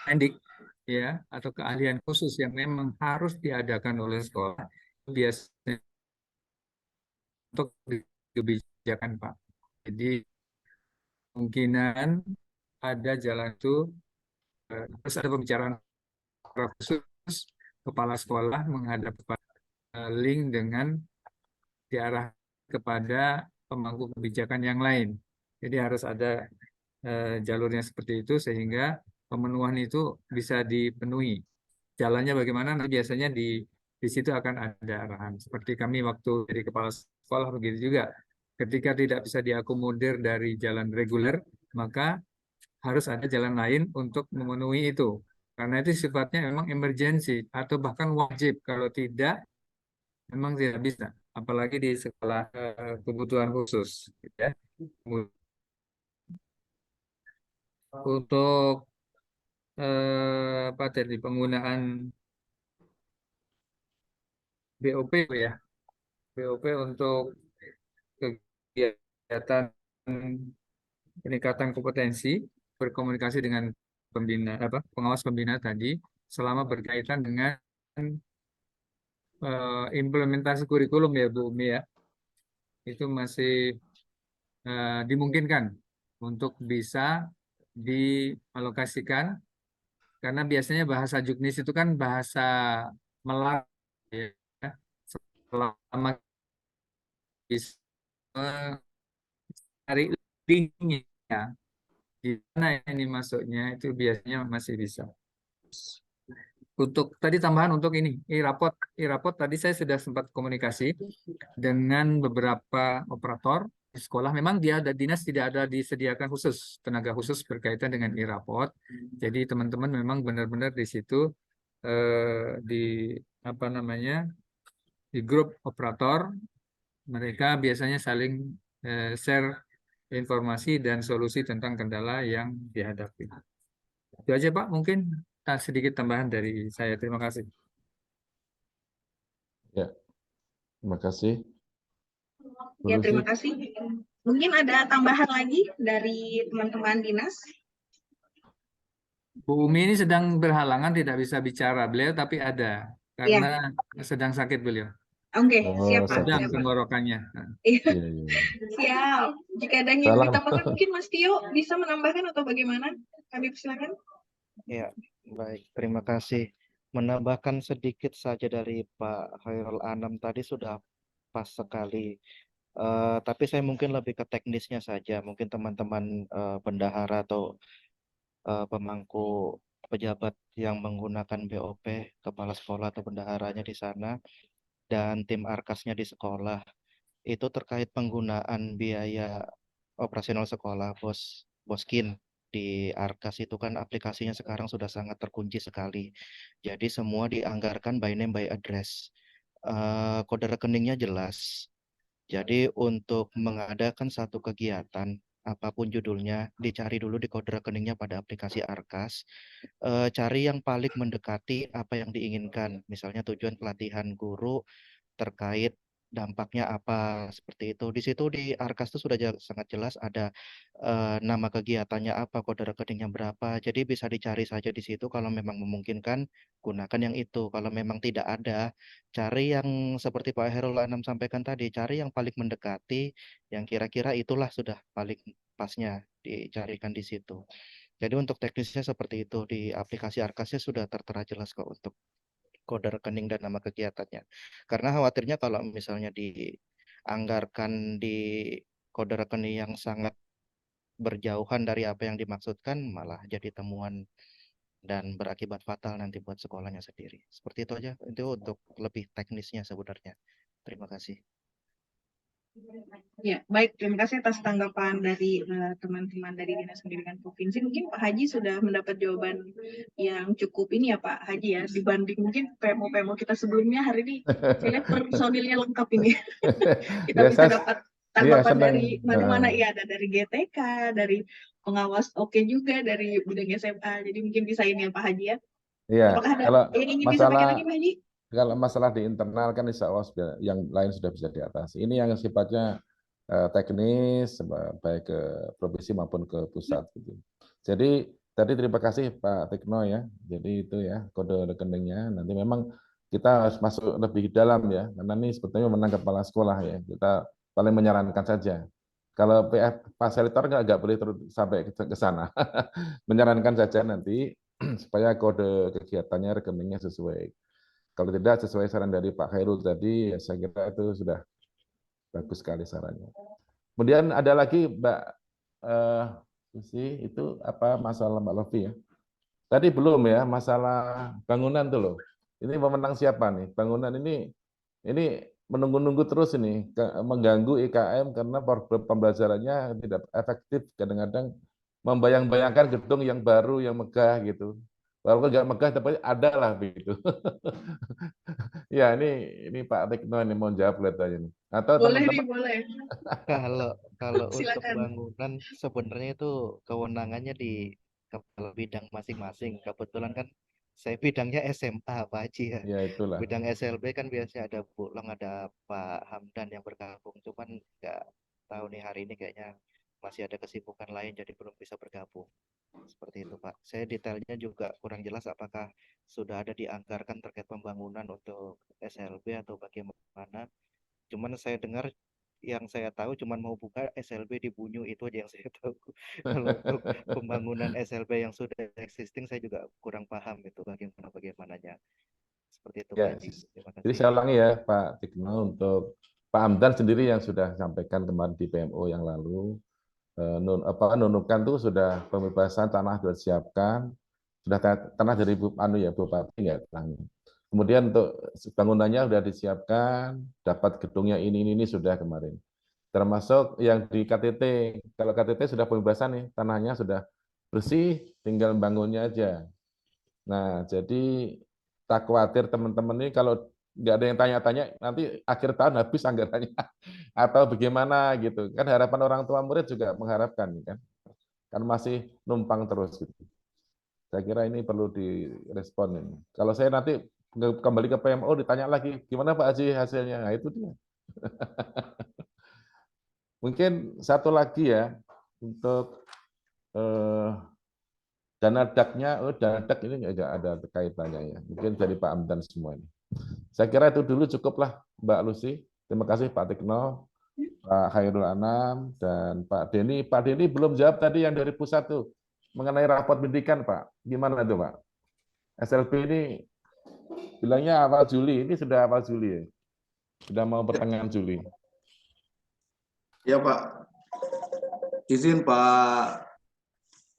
pendik ya, atau keahlian khusus yang memang harus diadakan oleh sekolah, biasanya untuk kebijakan Pak. Jadi kemungkinan ada jalan itu harus ada pembicaraan khusus kepala sekolah menghadap link dengan diarah kepada pemangku kebijakan yang lain. Jadi harus ada jalurnya seperti itu sehingga pemenuhan itu bisa dipenuhi. Jalannya bagaimana nanti biasanya di situ akan ada arahan. Seperti kami waktu jadi kepala sekolah begitu juga. Ketika tidak bisa diakomodir dari jalan reguler, maka harus ada jalan lain untuk memenuhi itu. Karena itu sifatnya memang emergency atau bahkan wajib. Kalau tidak, memang tidak bisa. Apalagi di sekolah kebutuhan khusus. Ya. Untuk apa tadi penggunaan BOP ya, BOP untuk kegiatan peningkatan kompetensi berkomunikasi dengan pembina pengawas pembina tadi selama berkaitan dengan implementasi kurikulum ya Bu Umi ya, itu masih dimungkinkan untuk bisa dialokasikan karena biasanya bahasa juknis itu kan bahasa melar ya, selama bisa mencari linknya di mana ini masuknya itu biasanya masih bisa. Untuk tadi tambahan untuk ini e-rapot tadi saya sudah sempat komunikasi dengan beberapa operator di sekolah. Memang dia ada dinas tidak ada disediakan khusus tenaga khusus berkaitan dengan e-rapot. Jadi teman-teman memang benar-benar di situ di apa namanya di grup operator mereka biasanya saling share informasi dan solusi tentang kendala yang dihadapi. Itu aja Pak, mungkin sedikit tambahan dari saya. Terima kasih.
Ya, terima kasih.
Ya, terima kasih. Mungkin ada tambahan lagi dari teman-teman dinas.
Bu Umi ini sedang berhalangan tidak bisa bicara beliau, tapi ada karena sedang sakit beliau.
Oke,
Oh,
siap Pak.
Sedang
Siap, Pak.
tenggorokannya.
Iya.
Iya, iya.
Siap. Jika ada yang ingin
Salam.
ditambahkan, mungkin Mas Tio bisa menambahkan atau bagaimana? Kami persilakan.
Ya, baik. Terima kasih. Menambahkan sedikit saja dari Pak Khairul Anam tadi sudah pas sekali. Tapi saya mungkin lebih ke teknisnya saja. Mungkin teman-teman bendahara atau pemangku pejabat yang menggunakan BOP, kepala sekolah atau bendaharanya di sana, dan tim arkasnya di sekolah, itu terkait penggunaan biaya operasional sekolah, Boskin. Di Arkas itu kan aplikasinya sekarang sudah sangat terkunci sekali. Jadi semua dianggarkan by name by address. Kode rekeningnya jelas. Jadi untuk mengadakan satu kegiatan, apapun judulnya, dicari dulu di kode rekeningnya pada aplikasi Arkas. Cari yang paling mendekati apa yang diinginkan. Misalnya tujuan pelatihan guru terkait dampaknya apa, seperti itu. Di situ di Arkas itu sudah sangat jelas ada nama kegiatannya apa, kode rekeningnya berapa. Jadi bisa dicari saja di situ. Kalau memang memungkinkan, gunakan yang itu. Kalau memang tidak ada, cari yang seperti Pak Herul Anam sampaikan tadi, cari yang paling mendekati, yang kira-kira itulah sudah paling pasnya dicarikan di situ. Jadi untuk teknisnya seperti itu, di aplikasi Arkasnya sudah tertera jelas kok untuk kode rekening dan nama kegiatannya. Karena khawatirnya kalau misalnya dianggarkan di kode rekening yang sangat berjauhan dari apa yang dimaksudkan, malah jadi temuan dan berakibat fatal nanti buat sekolahnya sendiri. Seperti itu aja, itu untuk lebih teknisnya sebenarnya. Terima kasih.
Ya, baik. Terima kasih atas tanggapan dari teman-teman dari Dinas Pendidikan Provinsi. Mungkin Pak Haji sudah mendapat jawaban yang cukup ini ya Pak Haji ya, dibanding mungkin PMO-PMO kita sebelumnya. Hari ini saya lihat personilnya lengkap ini. Kita
Ya,
bisa dapat
iya,
tanggapan
senang.
dari mana-mana. Iya, ada dari GTK, dari pengawas oke juga, dari bidang SMA. Jadi mungkin bisa ini ya Pak Haji ya.
Iya,
Apakah ada
kalau
yang ingin disampaikan lagi Pak Haji?
kalau masalah di internal kan insya Allah yang lain sudah bisa diatasi. Ini yang sifatnya teknis, baik ke provinsi maupun ke pusat. Gitu. Jadi tadi terima kasih Pak Tekno ya. Jadi itu ya kode rekeningnya. Nanti memang kita harus masuk lebih dalam ya, karena ini sebetulnya menang kepala sekolah ya. Kita paling menyarankan saja. Kalau PF fasilitator nggak boleh sampai ke sana. Menyarankan saja nanti supaya kode kegiatannya rekeningnya sesuai. Kalau tidak sesuai saran dari Pak Khairul tadi, ya saya kira itu sudah bagus sekali sarannya. Kemudian ada lagi Mbak Susi, itu apa masalah Mbak Lofi ya? Tadi belum ya, masalah bangunan tuh loh. Ini pemenang siapa nih? Bangunan ini menunggu-nunggu terus ini, mengganggu IKM karena pembelajarannya tidak efektif, kadang-kadang membayang-bayangkan gedung yang baru, yang megah gitu. Walaupun nggak megah, tapi ada lah begitu. Ya, ini Pak Tekno ini mau jawab kelihatannya. Atau
Boleh
teman-teman.
nih, boleh.
Kalau untuk
Silakan.
bangunan sebenarnya itu kewenangannya di kepala bidang masing-masing. Kebetulan kan saya bidangnya SMA Pak Haji ya.
Ya itulah.
Bidang SLB kan biasanya ada Bu Long, ada Pak Hamdan yang bergabung. Cuman nggak tahu nih hari ini kayaknya masih ada kesibukan lain jadi belum bisa bergabung. Seperti itu Pak. Saya detailnya juga kurang jelas apakah sudah ada dianggarkan terkait pembangunan untuk SLB atau bagaimana. Cuman saya dengar yang saya tahu cuman mau buka SLB di Bunyu, itu aja yang saya tahu. Kalau untuk pembangunan SLB yang sudah existing saya juga kurang paham itu bagaimananya. Seperti itu Pak
Ya,
Haji. Terima
jadi
kasih.
saya ulangi ya Pak Tekno, untuk Pak Hamdan sendiri yang sudah sampaikan kemarin di PMO yang lalu, Nunukan itu sudah pembebasan tanah sudah disiapkan, sudah tanah dari Bupati nggak tanah. Kemudian untuk bangunannya sudah disiapkan, dapat gedungnya ini sudah kemarin. Termasuk yang di KTT, kalau KTT sudah pembebasan nih, tanahnya sudah bersih, tinggal bangunnya aja. Nah, jadi tak khawatir teman-teman ini kalau nggak ada yang tanya-tanya, nanti akhir tahun habis anggarannya atau bagaimana gitu. Kan harapan orang tua murid juga mengharapkan kan masih numpang terus gitu. Saya kira ini perlu direspon ini. Kalau saya nanti kembali ke PMO ditanya lagi, gimana Pak Haji hasilnya? Nah, itu dia. Mungkin satu lagi ya, untuk dana DAK-nya, dana DAK ini nggak ada kaitannya ya. Mungkin dari Pak Hamdan semua ini. Saya kira itu dulu cukuplah Mbak Lucy. Terima kasih Pak Tekno, Pak Khairul Anam, dan Pak Denny. Pak Denny belum jawab tadi yang dari pusat tuh, mengenai raport pendidikan Pak. Gimana itu Pak? SLB ini bilangnya awal Juli, ini sudah awal Juli ya? Sudah mau pertengahan Juli.
Ya Pak, izin Pak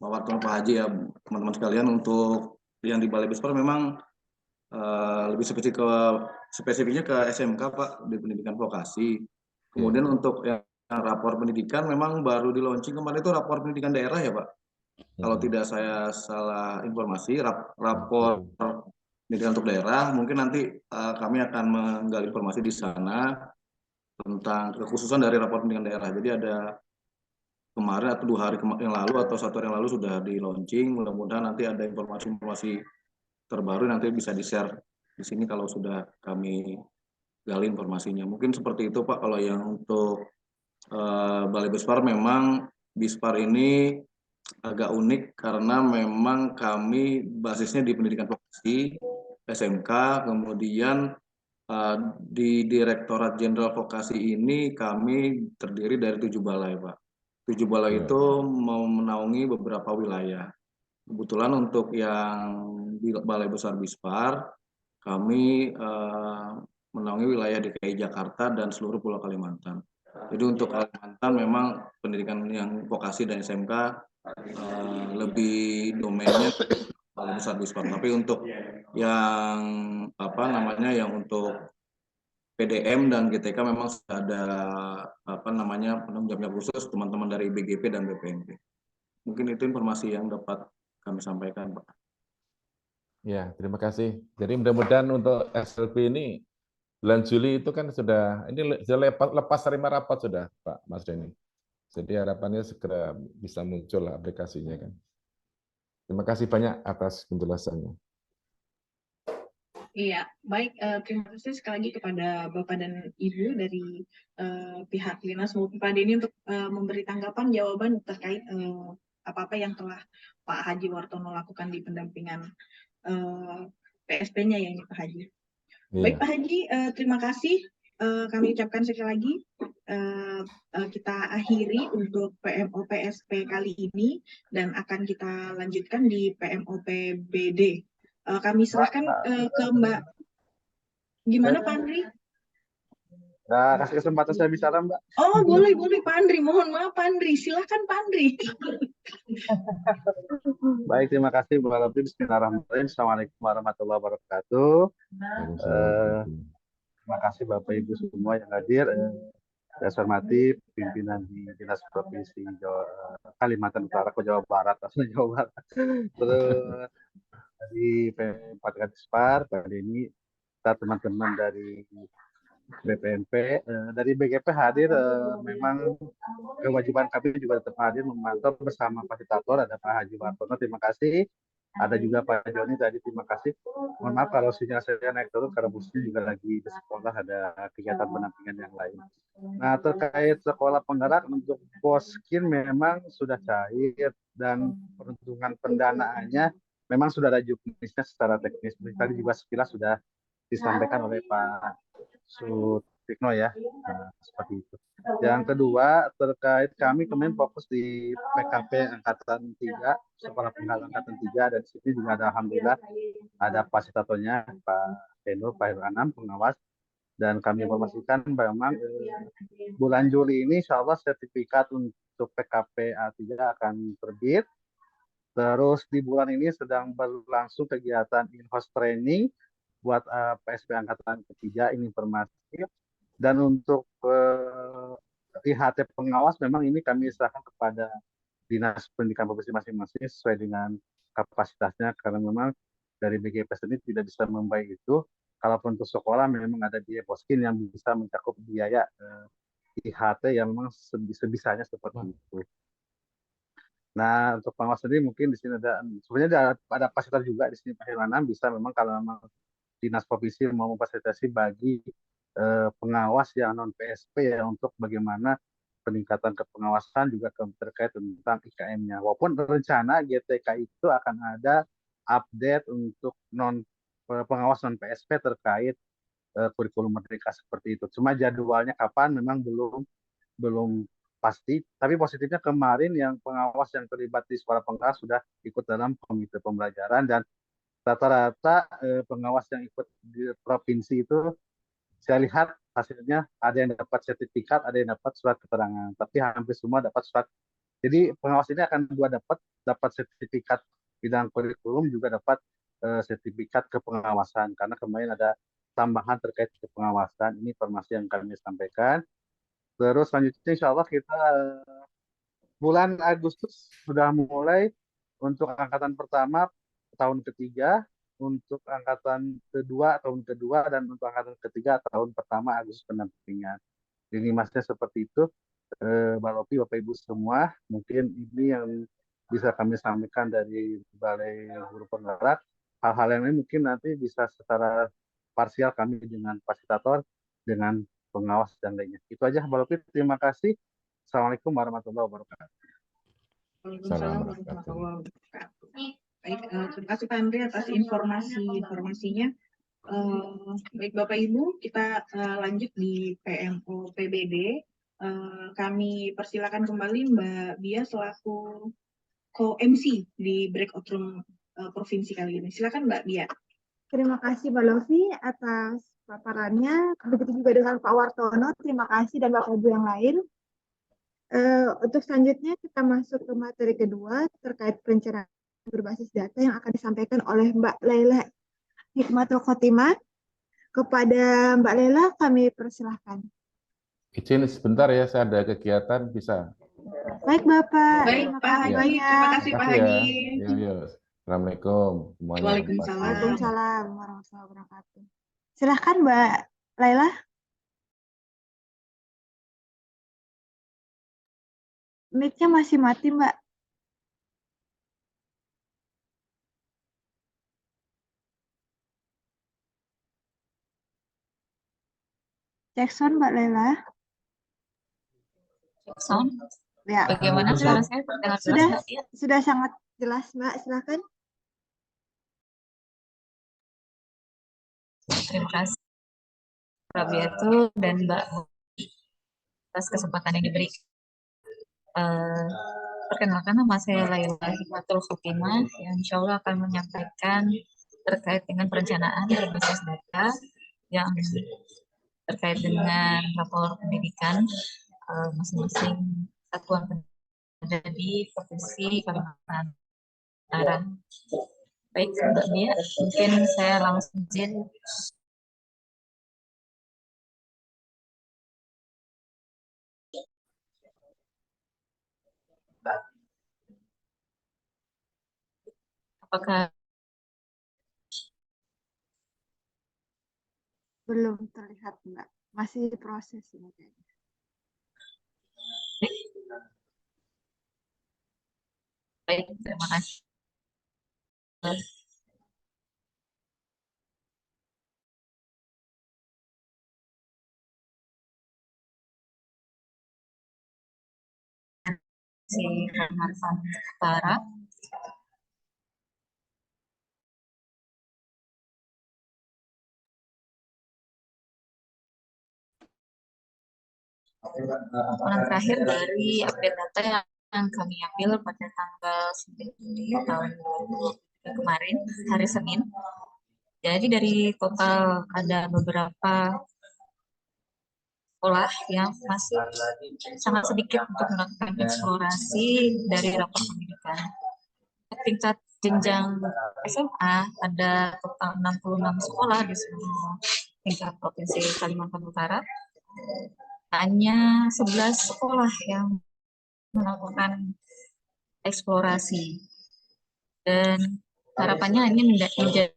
Wartono, Pak Haji ya, teman-teman sekalian, untuk yang di Balai Besar memang lebih spesifiknya ke SMK Pak, di pendidikan vokasi. Kemudian untuk yang Nah, rapor pendidikan memang baru di launching kemarin, itu rapor pendidikan daerah ya Pak? Kalau tidak saya salah informasi, rapor pendidikan untuk daerah, mungkin nanti kami akan menggali informasi di sana tentang kekhususan dari rapor pendidikan daerah. Jadi ada kemarin atau 2 hari yang lalu atau 1 hari yang lalu sudah di launching. Mudah-mudahan nanti ada informasi-informasi terbaru nanti bisa di-share di sini kalau sudah kami gali informasinya. Mungkin seperti itu Pak. Kalau yang untuk Balai Bispar, memang Bispar ini agak unik karena memang kami basisnya di pendidikan vokasi SMK, kemudian di Direktorat Jenderal Vokasi ini kami terdiri dari 7 balai Pak. 7 balai itu mau menaungi beberapa wilayah. Kebetulan untuk yang di Balai Besar Bispar, kami menaungi wilayah DKI Jakarta dan seluruh Pulau Kalimantan. Jadi untuk Kalimantan memang pendidikan yang vokasi dan SMK lebih domainnya Balai Besar Bispar. Tapi untuk yang yang untuk PDM dan GTK memang ada penanggung jawabnya khusus teman-teman dari BGP dan BPNP. Mungkin itu informasi yang dapat kami sampaikan, Pak.
Ya, terima kasih. Jadi mudah-mudahan untuk SLB ini bulan Juli itu kan sudah lepas terima rapat sudah, Pak Mas Denny. Jadi harapannya segera bisa muncul aplikasinya kan. Terima kasih banyak atas penjelasannya.
Iya, baik. Terima kasih sekali lagi kepada Bapak dan Ibu dari pihak Dinas maupun Pak Denny untuk memberi tanggapan jawaban terkait apa-apa yang telah Pak Haji Wartono lakukan di pendampingan PSP-nya ya ini Pak Haji. Baik Pak Haji, terima kasih. Kami ucapkan sekali lagi kita akhiri untuk PMO PSP kali ini dan akan kita lanjutkan di PMO PBD. Kami serahkan ke Mbak. Gimana Pak Andri?
Nah, kasih kesempatan saya bicara, Mbak.
Oh, boleh Pak Andri. Mohon maaf Pak Andri. Silakan Pak Andri.
Baik, terima kasih Mbak Lutfi. Bismillahirrahmanirrahim. Assalamualaikum warahmatullahi wabarakatuh. Terima kasih Bapak Ibu semua yang hadir. Saya hormati pimpinan di Dinas Provinsi Kalimantan Utara ke Jawa Barat, Jawa Barat. Terus dari Pemkab Bispar, kali ini kita teman-teman dari BPNP, dari BGP hadir. Memang kewajiban kami juga tetap hadir memantau bersama fasilitator. Ada Pak Haji Wartono, terima kasih. Ada juga Pak Joni tadi, terima kasih. Mohon maaf kalau sinyal saya naik turun karena busnya juga lagi di sekolah, ada kegiatan pendampingan yang lain. Nah, terkait sekolah penggerak untuk Poskin memang sudah cair dan peruntungan pendanaannya memang sudah ada juknisnya secara teknis. Tadi juga sekilas sudah disampaikan oleh Pak Sutikno ya. Nah, seperti itu. Yang kedua, terkait kami kemarin fokus di PKP Angkatan 3, Sekolah Penggerak Angkatan 3, dan di sini juga ada alhamdulillah ada fasilitatornya Pak Henur, Pak Heranam, pengawas. Dan kami informasikan memang bulan Juli ini insya Allah sertifikat untuk PKP A3 akan terbit. Terus di bulan ini sedang berlangsung kegiatan in-house training buat PSP Angkatan ketiga, ini informasi. Dan untuk IHT pengawas memang ini kami serahkan kepada Dinas Pendidikan Provinsi masing-masing sesuai dengan kapasitasnya, karena memang dari BGP sendiri tidak bisa membayar itu. Kalaupun untuk sekolah memang ada biaya Poskin yang bisa mencakup biaya IHT yang memang sebisanya seperti itu. Nah, untuk pengawas sendiri mungkin di sini sebenarnya ada fasilitas juga di sini Pak Hermanam, bisa memang kalau memang Dinas Provinsi mau memfasilitasi bagi pengawas yang non PSP ya, untuk bagaimana peningkatan kepengawasan juga terkait tentang IKM-nya. Walaupun rencana GTK itu akan ada update untuk pengawas non PSP terkait kurikulum merdeka seperti itu. Cuma jadwalnya kapan memang belum pasti. Tapi positifnya kemarin yang pengawas yang terlibat di sekolah penggerak sudah ikut dalam komite pembelajaran, dan rata-rata pengawas yang ikut di provinsi itu saya lihat hasilnya ada yang dapat sertifikat, ada yang dapat surat keterangan, tapi hampir semua dapat surat. Jadi pengawas ini akan dapat sertifikat bidang kurikulum, juga dapat sertifikat kepengawasan, karena kemarin ada tambahan terkait kepengawasan. Ini informasi yang kami sampaikan.
Terus selanjutnya insya Allah kita bulan Agustus sudah mulai untuk angkatan pertama tahun ketiga, untuk angkatan kedua tahun kedua, dan untuk angkatan ketiga tahun pertama Agustus pendampingan. Ini masnya seperti itu. Mbak Lopi, Bapak Ibu semua, mungkin ini yang bisa kami sampaikan dari Balai Guru Penggerak. Hal-hal yang lain mungkin nanti bisa secara parsial kami dengan fasilitator, dengan pengawas dan lainnya. Itu aja Mbak Lopi, terima kasih. Assalamualaikum warahmatullahi wabarakatuh.
Waalaikumsalam warahmatullahi wabarakatuh. Baik, terima kasih Pak Andre atas informasinya. Baik Bapak Ibu, kita lanjut di PMO PBD. Kami persilakan kembali Mbak Bia selaku co-MC di breakout room provinsi kali ini. Silakan Mbak Bia.
Terima kasih Mbak Lofi atas paparannya. Begitu juga dengan Pak Wartono. Terima kasih dan Bapak Ibu yang lain. Untuk selanjutnya kita masuk ke materi kedua terkait perencanaan berbasis data yang akan disampaikan oleh Mbak Laila Hikmatul Khotimah. Kepada Mbak Laila kami persilahkan.
Izin sebentar ya, saya ada kegiatan, bisa.
Baik Bapak.
Baik Pak Haji, terima kasih Pak Haji.
Ya. Assalamualaikum semuanya.
Waalaikumsalam.
Waalaikumsalam warahmatullahi wabarakatuh. Silahkan Mbak Laila. Mic-nya masih mati Mbak. Cek sound Mbak Laila.
Sound?
Ya.
Bagaimana suara saya terdengar jelas?
Sudah sangat jelas Mbak, silakan.
Terima kasih Rabiatu dan Mbak atas kesempatan yang diberi. Perkenalkan, nama saya Laila Hikmatul Khotimah yang insya Allah akan menyampaikan terkait dengan perencanaan berbasis data yang terkait dengan rapor pendidikan masing-masing satuan pendidikan di Provinsi Kalimantan Utara. Baik, Mbak Bia, mungkin saya langsung izin. Apakah
Belum terlihat Mbak, masih proses ini kayaknya.
baik, terima kasih. Si Kalimantan Utara. Laporan terakhir dari update data yang kami ambil pada tanggal 9 tahun 2020 kemarin, hari Senin. Jadi dari total ada beberapa sekolah yang masih sangat sedikit untuk melakukan eksplorasi dari rapor pendidikan. Tingkat jenjang SMA ada total 66 sekolah di seluruh tingkat Provinsi Kalimantan Utara. Hanya 11 sekolah yang melakukan eksplorasi. Dan harapannya ini menjadi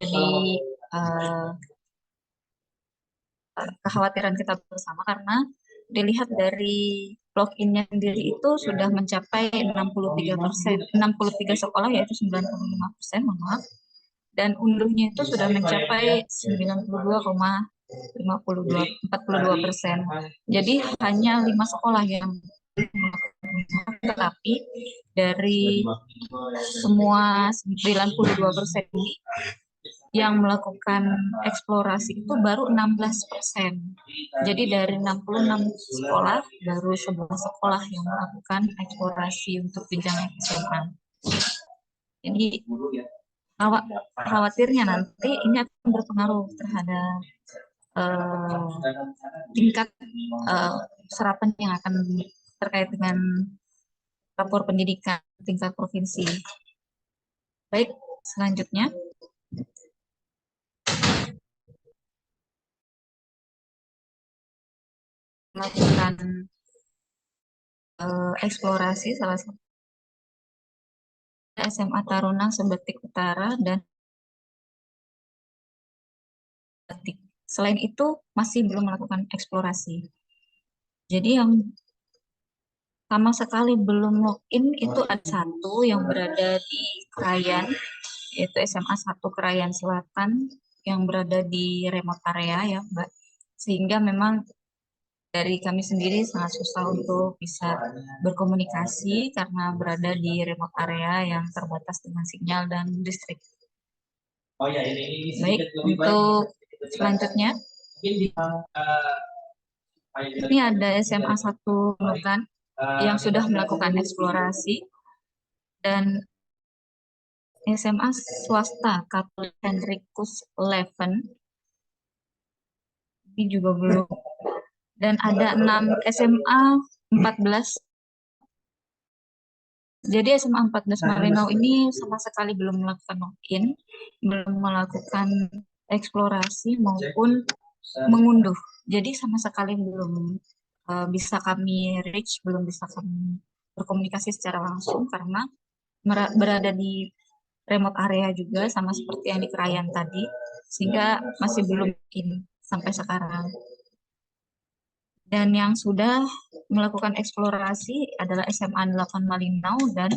kekhawatiran kita bersama karena dilihat dari login-nya sendiri itu sudah mencapai 63 sekolah, yaitu 95%, mohon maaf, dan unduhnya itu sudah mencapai 42,42%. Jadi hanya 5 sekolah yang tetapi dari semua 92% ini yang melakukan eksplorasi itu baru 16%. Jadi dari 66 sekolah, baru 11 sekolah yang melakukan eksplorasi untuk jenjang SMA. Jadi khawatirnya nanti ini akan berpengaruh terhadap tingkat serapan yang akan terkait dengan rapor pendidikan tingkat provinsi. Baik, selanjutnya. Melakukan eksplorasi salah satu SMA Taruna Sebetik Utara dan Batik. Selain itu masih belum melakukan eksplorasi. Jadi yang sama sekali belum login itu ada satu yang berada di Krayan, yaitu SMA 1 Krayan Selatan yang berada di remote area ya Mbak. Sehingga memang dari kami sendiri sangat susah untuk bisa berkomunikasi karena berada di remote area yang terbatas dengan sinyal dan listrik. Baik, untuk selanjutnya ini ada SMA 1 Nukan yang sudah melakukan eksplorasi dan SMA swasta Katolik Henrikus Leven ini juga belum, dan ada 6 SMA 14. Jadi SMA 14 Malinau ini sama sekali belum melakukan login, belum melakukan eksplorasi maupun mengunduh. Jadi sama sekali belum bisa kami reach, belum bisa kami berkomunikasi secara langsung karena berada di remote area juga sama seperti yang di Krayan tadi, sehingga masih belum in sampai sekarang. Dan yang sudah melakukan eksplorasi adalah SMA 8 Malinau dan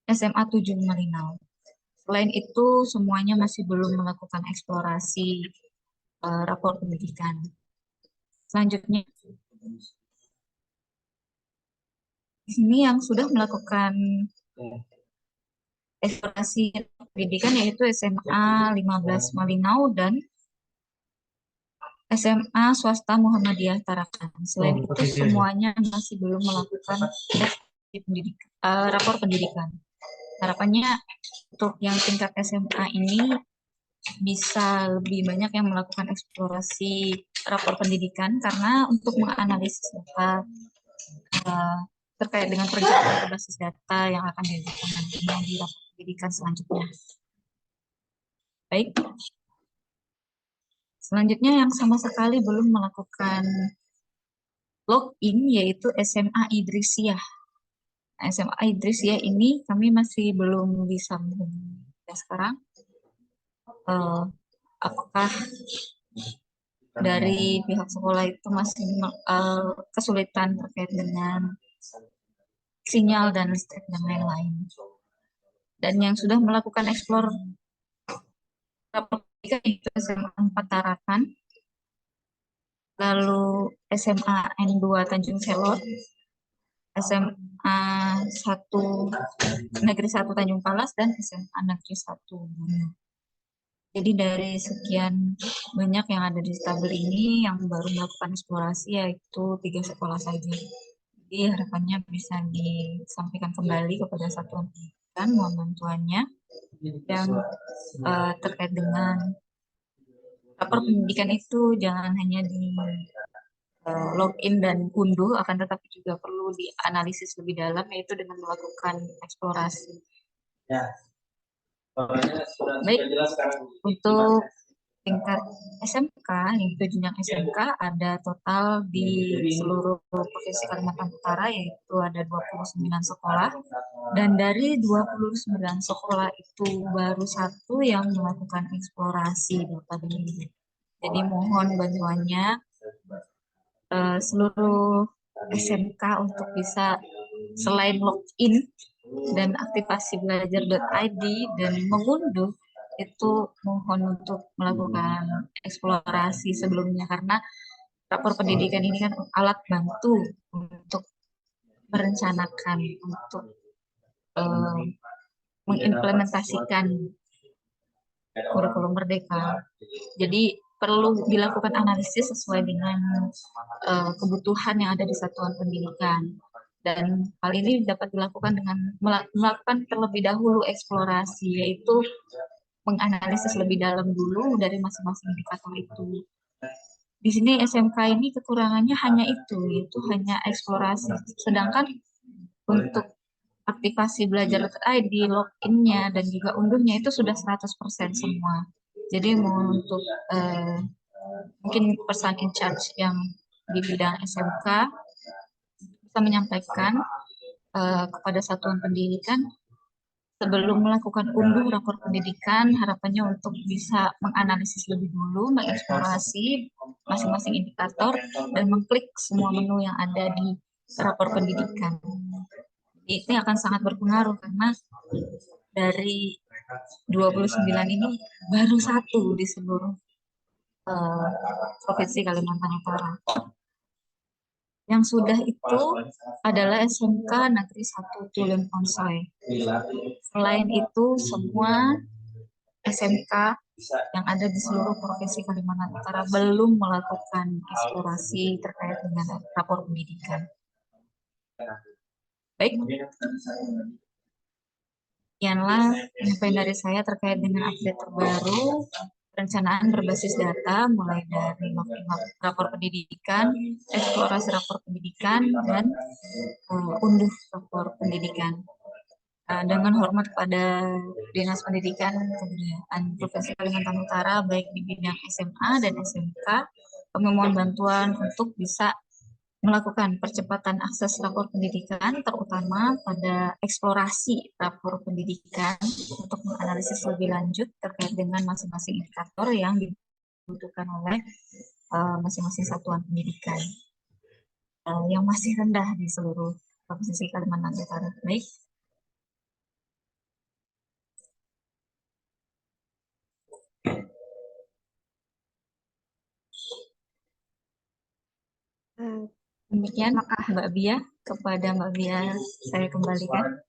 SMA 7 Malinau. Selain itu, semuanya masih belum melakukan eksplorasi rapor pendidikan. Selanjutnya, di sini yang sudah melakukan eksplorasi pendidikan yaitu SMA 15 Malinau dan SMA swasta Muhammadiyah Tarakan. Selain itu semuanya masih belum melakukan rapor pendidikan. Harapannya untuk yang tingkat SMA ini bisa lebih banyak yang melakukan eksplorasi rapor pendidikan karena untuk menganalisis data terkait dengan perencanaan berbasis data yang akan dilakukan nantinya di rapor pendidikan selanjutnya. Baik. Selanjutnya yang sama sekali belum melakukan login yaitu SMA Idrisiah. Nah, SMA Idrisiah ini kami masih belum bisa menghubungi sekarang. Apakah dari pihak sekolah itu masih kesulitan terkait dengan sinyal dan listrik dan lain-lain. Dan yang sudah melakukan eksplor itu SMA 4 Tarakan, lalu SMA N2 Tanjung Selot, SMA 1 Negeri 1 Tanjung Palas, dan SMA Negeri 1 Bunyu. Jadi dari sekian banyak yang ada di tabel ini, yang baru melakukan eksplorasi yaitu 3 sekolah saja. Jadi harapannya bisa disampaikan kembali kepada satuan pendidikan, mohon bantuannya, yang terkait dengan rapor pendidikan itu jangan hanya di login dan unduh, akan tetapi juga perlu dianalisis lebih dalam, yaitu dengan melakukan eksplorasi. Baik, untuk tingkat SMK, yaitu jenjang SMK, ada total di seluruh Provinsi Kalimantan Utara, yaitu ada 29 sekolah, dan dari 29 sekolah itu baru 1 yang melakukan eksplorasi data ini. Jadi mohon bantuannya seluruh SMK untuk bisa selain login dan aktivasi belajar.id dan mengunduh, itu mohon untuk melakukan eksplorasi sebelumnya, karena rapor pendidikan ini kan alat bantu untuk merencanakan, untuk mengimplementasikan kurikulum merdeka. Jadi perlu dilakukan analisis sesuai dengan kebutuhan yang ada di satuan pendidikan. Dan hal ini dapat dilakukan dengan melakukan terlebih dahulu eksplorasi, yaitu menganalisis lebih dalam dulu dari masing-masing indikator itu. Di sini SMK ini kekurangannya hanya itu, yaitu hanya eksplorasi. Sedangkan untuk aktivasi belajar.id, login-nya dan juga unduhnya itu sudah 100% semua. Jadi mohon untuk mungkin person in charge yang di bidang SMK bisa kita menyampaikan kepada satuan pendidikan sebelum melakukan unduh rapor pendidikan, harapannya untuk bisa menganalisis lebih dulu, mengeksplorasi masing-masing indikator, dan mengklik semua menu yang ada di rapor pendidikan. Ini akan sangat berpengaruh karena dari 29 ini baru 1 di seluruh Provinsi Kalimantan Utara. Yang sudah itu adalah SMK Negeri 1 Tulen Ponsoy. Selain itu, semua SMK yang ada di seluruh Provinsi Kalimantan Utara belum melakukan eksplorasi terkait dengan rapor pendidikan. Baik, sekianlah penyampaian dari saya terkait dengan update terbaru perencanaan berbasis data, mulai dari rapor pendidikan, eksplorasi rapor pendidikan, dan unduh rapor pendidikan. Dengan hormat pada Dinas Pendidikan Kebudayaan Provinsi Kalimantan Utara, baik di bidang SMA dan SMK, kami mohon bantuan untuk bisa melakukan percepatan akses rapor pendidikan, terutama pada eksplorasi rapor pendidikan untuk menganalisis lebih lanjut terkait dengan masing-masing indikator yang dibutuhkan oleh masing-masing satuan pendidikan yang masih rendah di seluruh Provinsi Kalimantan Utara. Baik. Demikian Mbak Bia, kepada Mbak Bia saya kembalikan.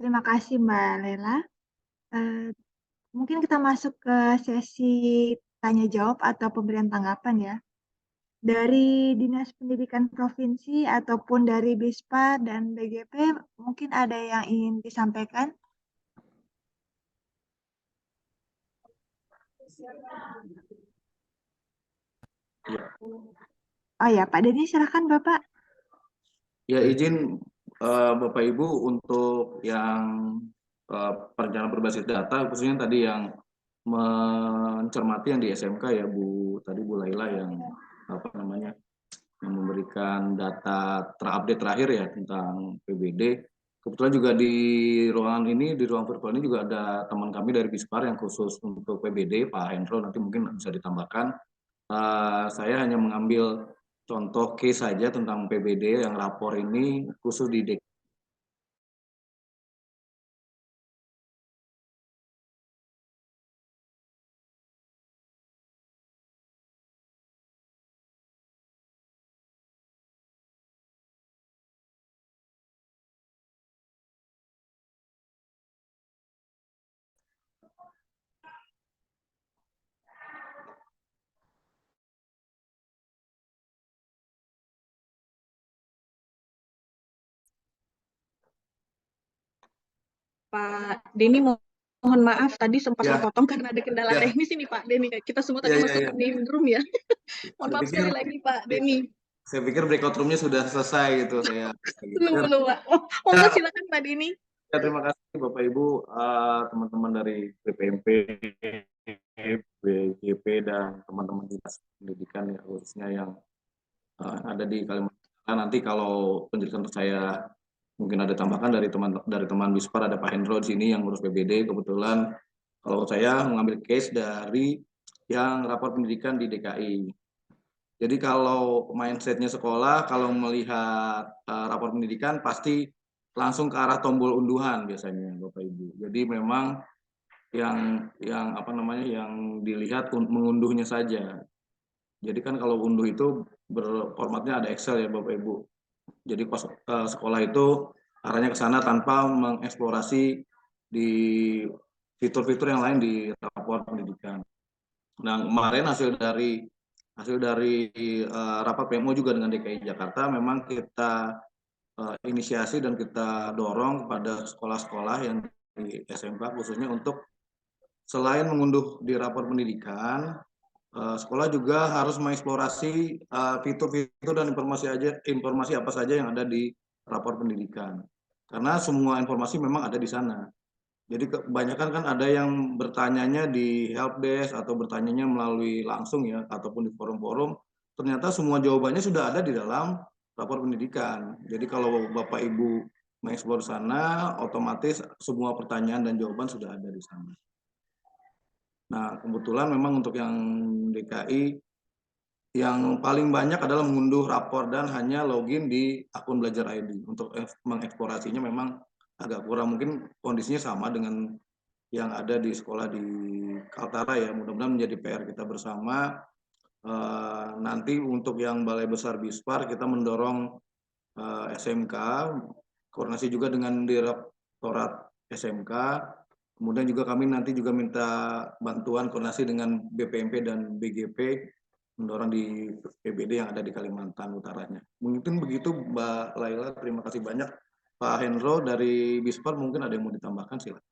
Terima kasih Mbak Lela. Mungkin kita masuk ke sesi tanya jawab atau pemberian tanggapan ya. Dari Dinas Pendidikan Provinsi ataupun dari BISPA dan BGP, mungkin ada yang ingin disampaikan? Oh ya, Pak Denny, silakan Bapak.
Ya, izin Bapak Ibu untuk yang perencanaan berbasis data, khususnya tadi yang mencermati yang di SMK ya Bu Laila yang yang memberikan data terupdate terakhir ya tentang PBD. Kebetulan juga di ruangan ini, di ruang virtual ini juga ada teman kami dari Bispar yang khusus untuk PBD, Pak Hendro, nanti mungkin bisa ditambahkan. Saya hanya mengambil contoh case saja tentang PBD yang rapor ini khusus di DKI.
Pak Denny, mohon maaf tadi sempat terpotong karena ada kendala teknis ini Pak Denny. Kita semua tadi masuk ke main room ya. Mohon maaf sekali lagi Pak Denny.
Saya pikir breakout room-nya sudah selesai gitu.
Belum Pak. Monggo silakan Pak Denny.
Ya, terima kasih Bapak Ibu, teman-teman dari BPMP, BGP, dan teman-teman dinas pendidikan ya, khususnya yang ada di Kalimantan. Nanti kalau penjelasan saya mungkin ada tambahkan dari teman Bispar, ada Pak Hendro di sini yang ngurus PBD. Kebetulan kalau saya mengambil case dari yang rapor pendidikan di DKI. Jadi kalau mindsetnya sekolah, kalau melihat rapor pendidikan pasti langsung ke arah tombol unduhan biasanya Bapak Ibu. Jadi memang yang dilihat mengunduhnya saja. Jadi kan kalau unduh itu berformatnya ada Excel ya Bapak Ibu. Jadi pas sekolah itu arahnya ke sana tanpa mengeksplorasi di fitur-fitur yang lain di rapor pendidikan. Nah, kemarin hasil dari rapat PMO juga dengan DKI Jakarta memang kita inisiasi dan kita dorong kepada sekolah-sekolah yang di SMK khususnya untuk selain mengunduh di rapor pendidikan, sekolah juga harus mengeksplorasi fitur-fitur dan informasi apa saja yang ada di rapor pendidikan. Karena semua informasi memang ada di sana. Jadi kebanyakan kan ada yang bertanyanya di helpdesk atau bertanyanya melalui langsung ya, ataupun di forum-forum. Ternyata semua jawabannya sudah ada di dalam rapor pendidikan. Jadi kalau Bapak Ibu mengeksplor sana, otomatis semua pertanyaan dan jawaban sudah ada di sana. Nah, kebetulan memang untuk yang DKI yang paling banyak adalah mengunduh rapor dan hanya login di akun Belajar ID. Untuk mengeksplorasinya memang agak kurang, mungkin kondisinya sama dengan yang ada di sekolah di Kaltara ya. Mudah-mudahan menjadi PR kita bersama. Nanti untuk yang Balai Besar Bispar kita mendorong SMK, koordinasi juga dengan Direktorat SMK. Kemudian juga kami nanti juga minta bantuan koordinasi dengan BPMP dan BGP mendorong di PBD yang ada di Kalimantan Utaranya. Mungkin begitu Mbak Laila, terima kasih banyak. Pak Hendro dari Bispar mungkin ada yang mau ditambahkan, silakan.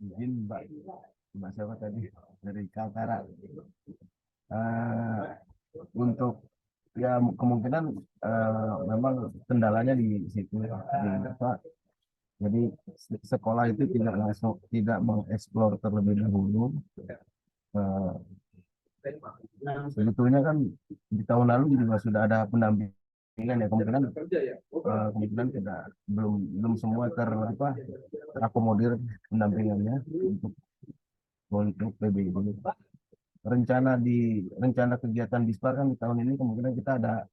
Izin Mbak siapa tadi dari Kaltara. Untuk ya kemungkinan memang kendalanya di situ di Pak. Jadi sekolah itu tidak mengeksplor terlebih dahulu. Sebetulnya kan di tahun lalu juga sudah ada pendampingan ya, kemungkinan belum semua terakomodir pendampingannya untuk PBI ini. Rencana kegiatan Bispar kan di tahun ini kemungkinan kita ada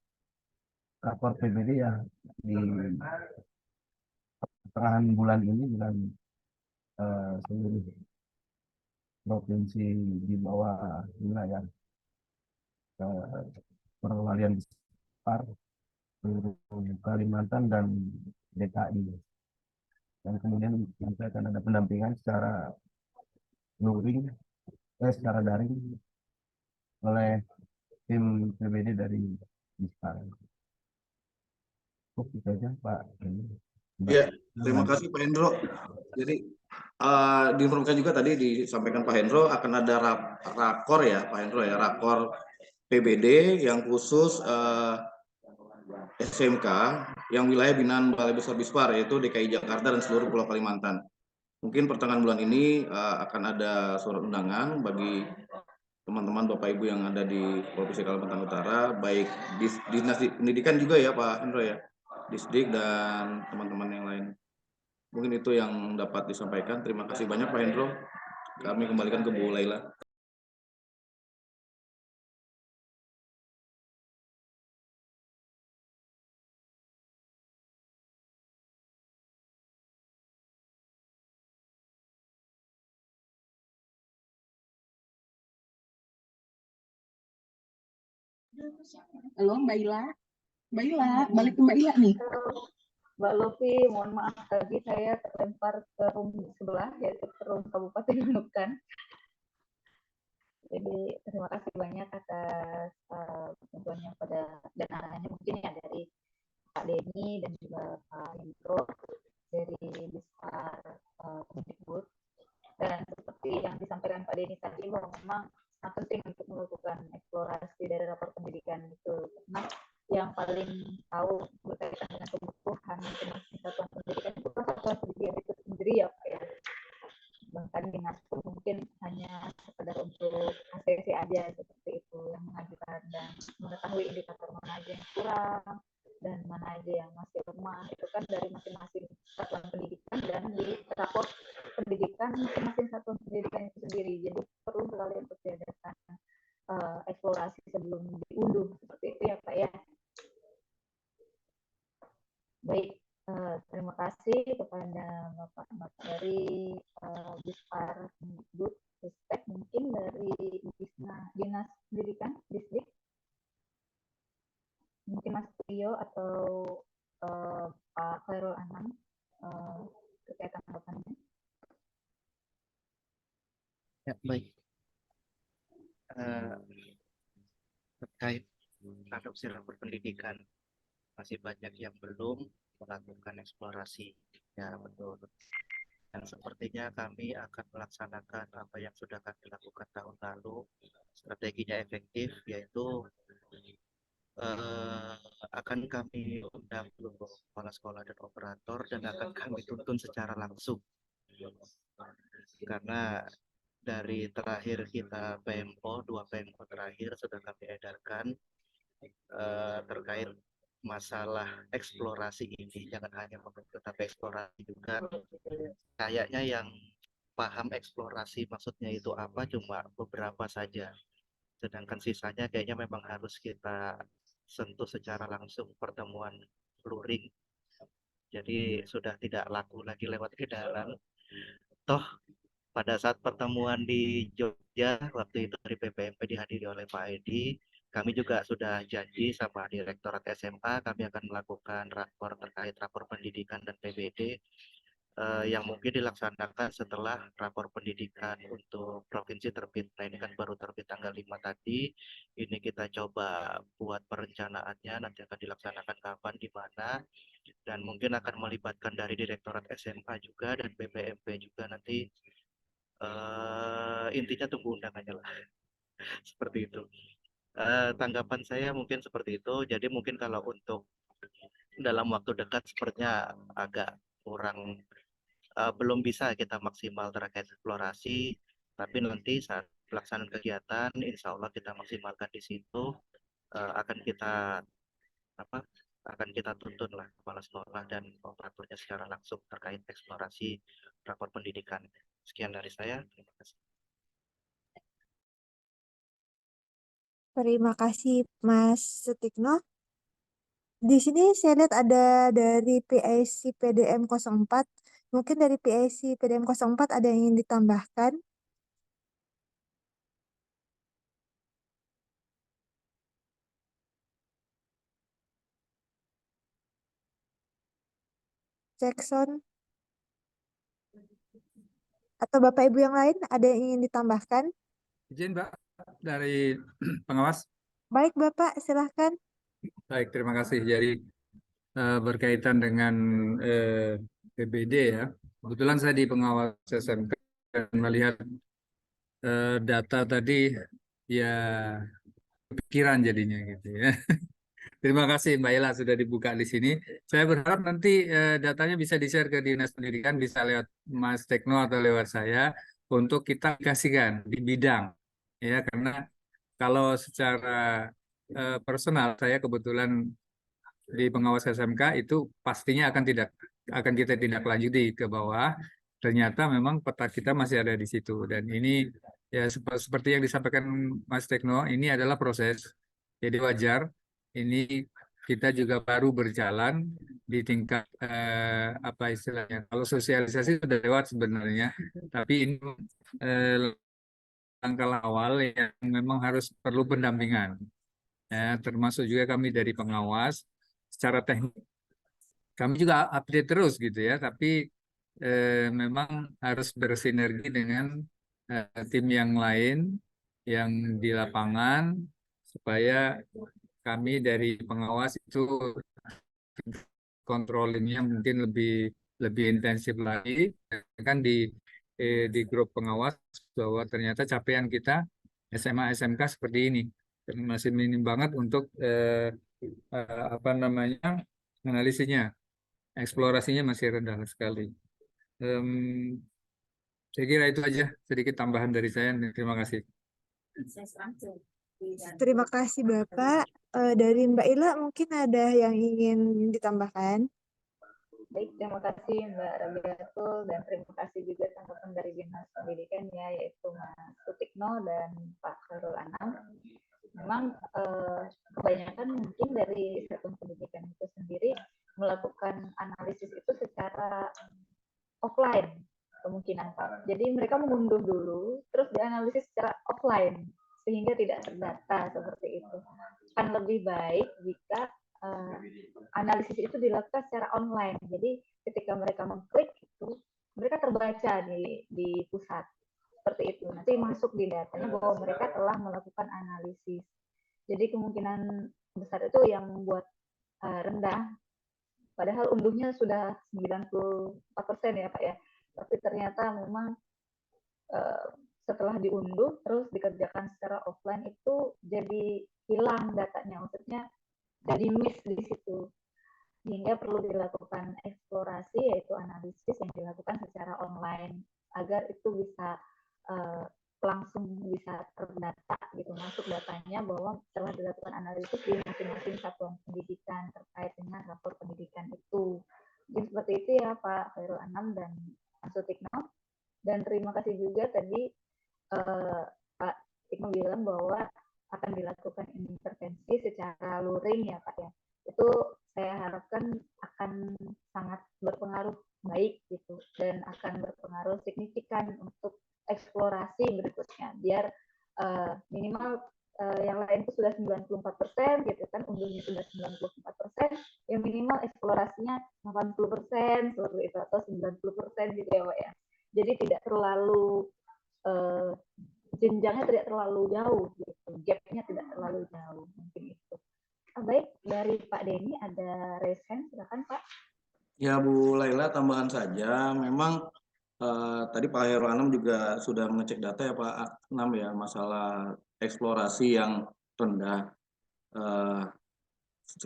rapor PBD ya di pertengahan bulan ini dengan seluruh provinsi di bawah wilayah perwalian Bispar, seluruh Kalimantan dan DKI. Dan kemudian nanti akan ada pendampingan secara secara daring oleh tim PBD dari Bispar. Itu aja Pak.
Ya, terima kasih Pak Hendro. Jadi diinformasikan juga tadi disampaikan Pak Hendro akan ada rakor ya Pak Hendro ya, rakor PBD yang khusus SMK yang wilayah binaan Balai Besar Bispar, yaitu DKI Jakarta dan seluruh Pulau Kalimantan. Mungkin pertengahan bulan ini akan ada surat undangan bagi teman-teman Bapak Ibu yang ada di Provinsi Kalimantan Utara, baik Dinas Pendidikan juga ya Pak Hendro ya, Disdik dan teman-teman yang lain. Mungkin itu yang dapat disampaikan. Terima kasih banyak Pak Hendro. Kami kembalikan ke Bu Laila.
Halo Mbak Ila, balik ke Mbak Ila nih.
Mbak Lofi, mohon maaf tadi saya terlempar ke room sebelah, yaitu ke room Kabupaten Nunukan. Jadi terima kasih banyak atas bantuannya pada dan arahannya mungkin ya dari Pak Denny dan juga Pak Hendro dari Bispar Kemdikbud. Dan seperti yang disampaikan Pak Denny tadi bahwa memang sangat penting untuk melakukan eksplorasi dari rapor pendidikan itu, karena yang paling tahu berkaitan dengan kebutuhan masing-masing satuan pendidikan itu kan satuan pendidikan itu sendiri ya Pak ya. Bahkan dinas pun mungkin hanya sekedar untuk ACC aja seperti itu yang mengajukan dan mengetahui indikator mana aja yang kurang dan mana aja yang masih lemah, itu kan dari masing-masing satuan pendidikan dan di rapor pendidikan masing-masing satuan pendidikan itu sendiri. Jadi perlu sekali untuk diadakan eksplorasi sebelum diunduh seperti itu ya Pak ya. Baik, terima kasih kepada Bapak dari Bispar Kemdikbud, Ristek, mungkin dari Dinas Pendidikan, Disdik, mungkin Mas Trio atau Pak Khairul Anam terkait tanggapannya.
Ya, baik. Terkait adopsi rapor pendidikan, masih banyak yang belum melakukan eksplorasi. Ya, betul. Dan sepertinya kami akan melaksanakan apa yang sudah kami lakukan tahun lalu. Strateginya efektif, yaitu akan kami undang seluruh kepala sekolah dan operator dan akan kami tuntun secara langsung. Karena dari terakhir kita PMO, 2 PMO terakhir sudah kami edarkan terkait masalah eksplorasi ini. Jangan hanya membentuk, tapi eksplorasi juga. Kayaknya yang paham eksplorasi maksudnya itu apa cuma beberapa saja. Sedangkan sisanya kayaknya memang harus kita sentuh secara langsung pertemuan luring. Jadi sudah tidak laku lagi lewat edaran. Toh pada saat pertemuan di Jogja waktu itu dari PPMP dihadiri oleh Pak Edi, kami juga sudah janji sama Direktorat SMA kami akan melakukan rapor terkait rapor pendidikan dan PBD yang mungkin dilaksanakan setelah rapor pendidikan untuk provinsi terbit. Nah ini kan baru terbit tanggal 5 tadi. Ini kita coba buat perencanaannya, nanti akan dilaksanakan kapan, di mana, dan mungkin akan melibatkan dari Direktorat SMA juga dan BPMP juga nanti. Intinya tunggu undangannya lah. Seperti itu. Tanggapan saya mungkin seperti itu. Jadi mungkin kalau untuk dalam waktu dekat sepertinya agak kurang, belum bisa kita maksimal terkait eksplorasi, tapi nanti saat pelaksanaan kegiatan insya Allah kita maksimalkan di situ. Akan kita tuntun lah kepala sekolah dan operatornya secara langsung terkait eksplorasi rapor pendidikan. Sekian dari saya, terima kasih.
Terima kasih Mas Sutikno. Di sini saya lihat ada dari PIC PDM 04. Mungkin dari PIC PDM 04 ada yang ingin ditambahkan. Jackson. Atau Bapak Ibu yang lain ada yang ingin ditambahkan?
Izin Mbak dari pengawas.
Baik Bapak, silahkan.
Baik, terima kasih. Jadi berkaitan dengan PBD ya. Kebetulan saya di pengawas SMK dan melihat data tadi ya kepikiran jadinya gitu ya. Terima kasih Mbak Ila sudah dibuka di sini. Saya berharap nanti datanya bisa di-share ke Dinas Pendidikan, bisa lewat Mas Tekno atau lewat saya untuk kita kasihkan di bidang ya, karena kalau secara personal saya kebetulan di pengawas SMK itu pastinya akan kita tindak lanjuti ke bawah. Ternyata memang peta kita masih ada di situ, dan ini ya seperti yang disampaikan Mas Tekno, ini adalah proses, jadi wajar. Ini kita juga baru berjalan di tingkat apa istilahnya, kalau sosialisasi sudah lewat sebenarnya, tapi ini langkah awal yang memang harus perlu pendampingan. Ya, termasuk juga kami dari pengawas secara teknik. Kami juga update terus gitu ya, tapi memang harus bersinergi dengan tim yang lain yang di lapangan supaya kami dari pengawas itu controllingnya mungkin lebih intensif lagi, kan di grup pengawas bahwa ternyata capaian kita SMA SMK seperti ini masih minim banget untuk apa namanya analisisnya, eksplorasinya masih rendah sekali. Saya kira itu aja sedikit tambahan dari saya. Terima kasih.
Terima kasih Bapak. Dari Mbak Ila mungkin ada yang ingin ditambahkan?
Baik, terima kasih Mbak Rabiatul dan terima kasih juga tanggapan dari Dinas Pendidikan ya, yaitu Mas Sutikno dan Pak Khairul Anam. Memang kebanyakan mungkin dari satuan pendidikan itu sendiri melakukan analisis itu secara offline kemungkinan Pak. Jadi mereka mengunduh dulu, terus dianalisis secara offline sehingga tidak terdata seperti itu. Kan lebih baik jika analisis itu dilakukan secara online. Jadi ketika mereka mengklik itu, mereka terbaca di pusat seperti itu. Nanti masuk di datanya bahwa mereka telah melakukan analisis. Jadi kemungkinan besar itu yang membuat rendah. Padahal unduhnya sudah 94% ya Pak ya. Tapi ternyata memang setelah diunduh terus dikerjakan secara offline itu jadi hilang datanya, maksudnya jadi miss di situ, sehingga perlu dilakukan eksplorasi yaitu analisis yang dilakukan secara online agar itu bisa langsung bisa terdata gitu, masuk datanya bahwa telah dilakukan analisis di masing-masing satuan pendidikan terkait dengan rapor pendidikan itu. Jadi seperti itu ya Pak Khairul Anam dan Pak Sutikno. Dan terima kasih juga tadi Pak Tikno bilang bahwa akan dilakukan intervensi secara luring ya Pak ya. Itu saya harapkan akan sangat berpengaruh baik gitu dan akan berpengaruh signifikan untuk eksplorasi berikutnya biar minimal yang lain itu sudah 94% gitu kan, unggulnya sudah 94%, yang minimal eksplorasinya 80% seperti itu atau 90% gitu ya Pak ya. Jadi tidak terlalu jenjangnya tidak terlalu jauh gitu, gapnya tidak terlalu jauh mungkin itu. Baik, dari Pak Denny ada raise hand, silakan Pak.
Ya Bu Laila, tambahan saja, memang tadi Pak Khairul Anam juga sudah mengecek data ya Pak Anam ya, masalah eksplorasi yang rendah.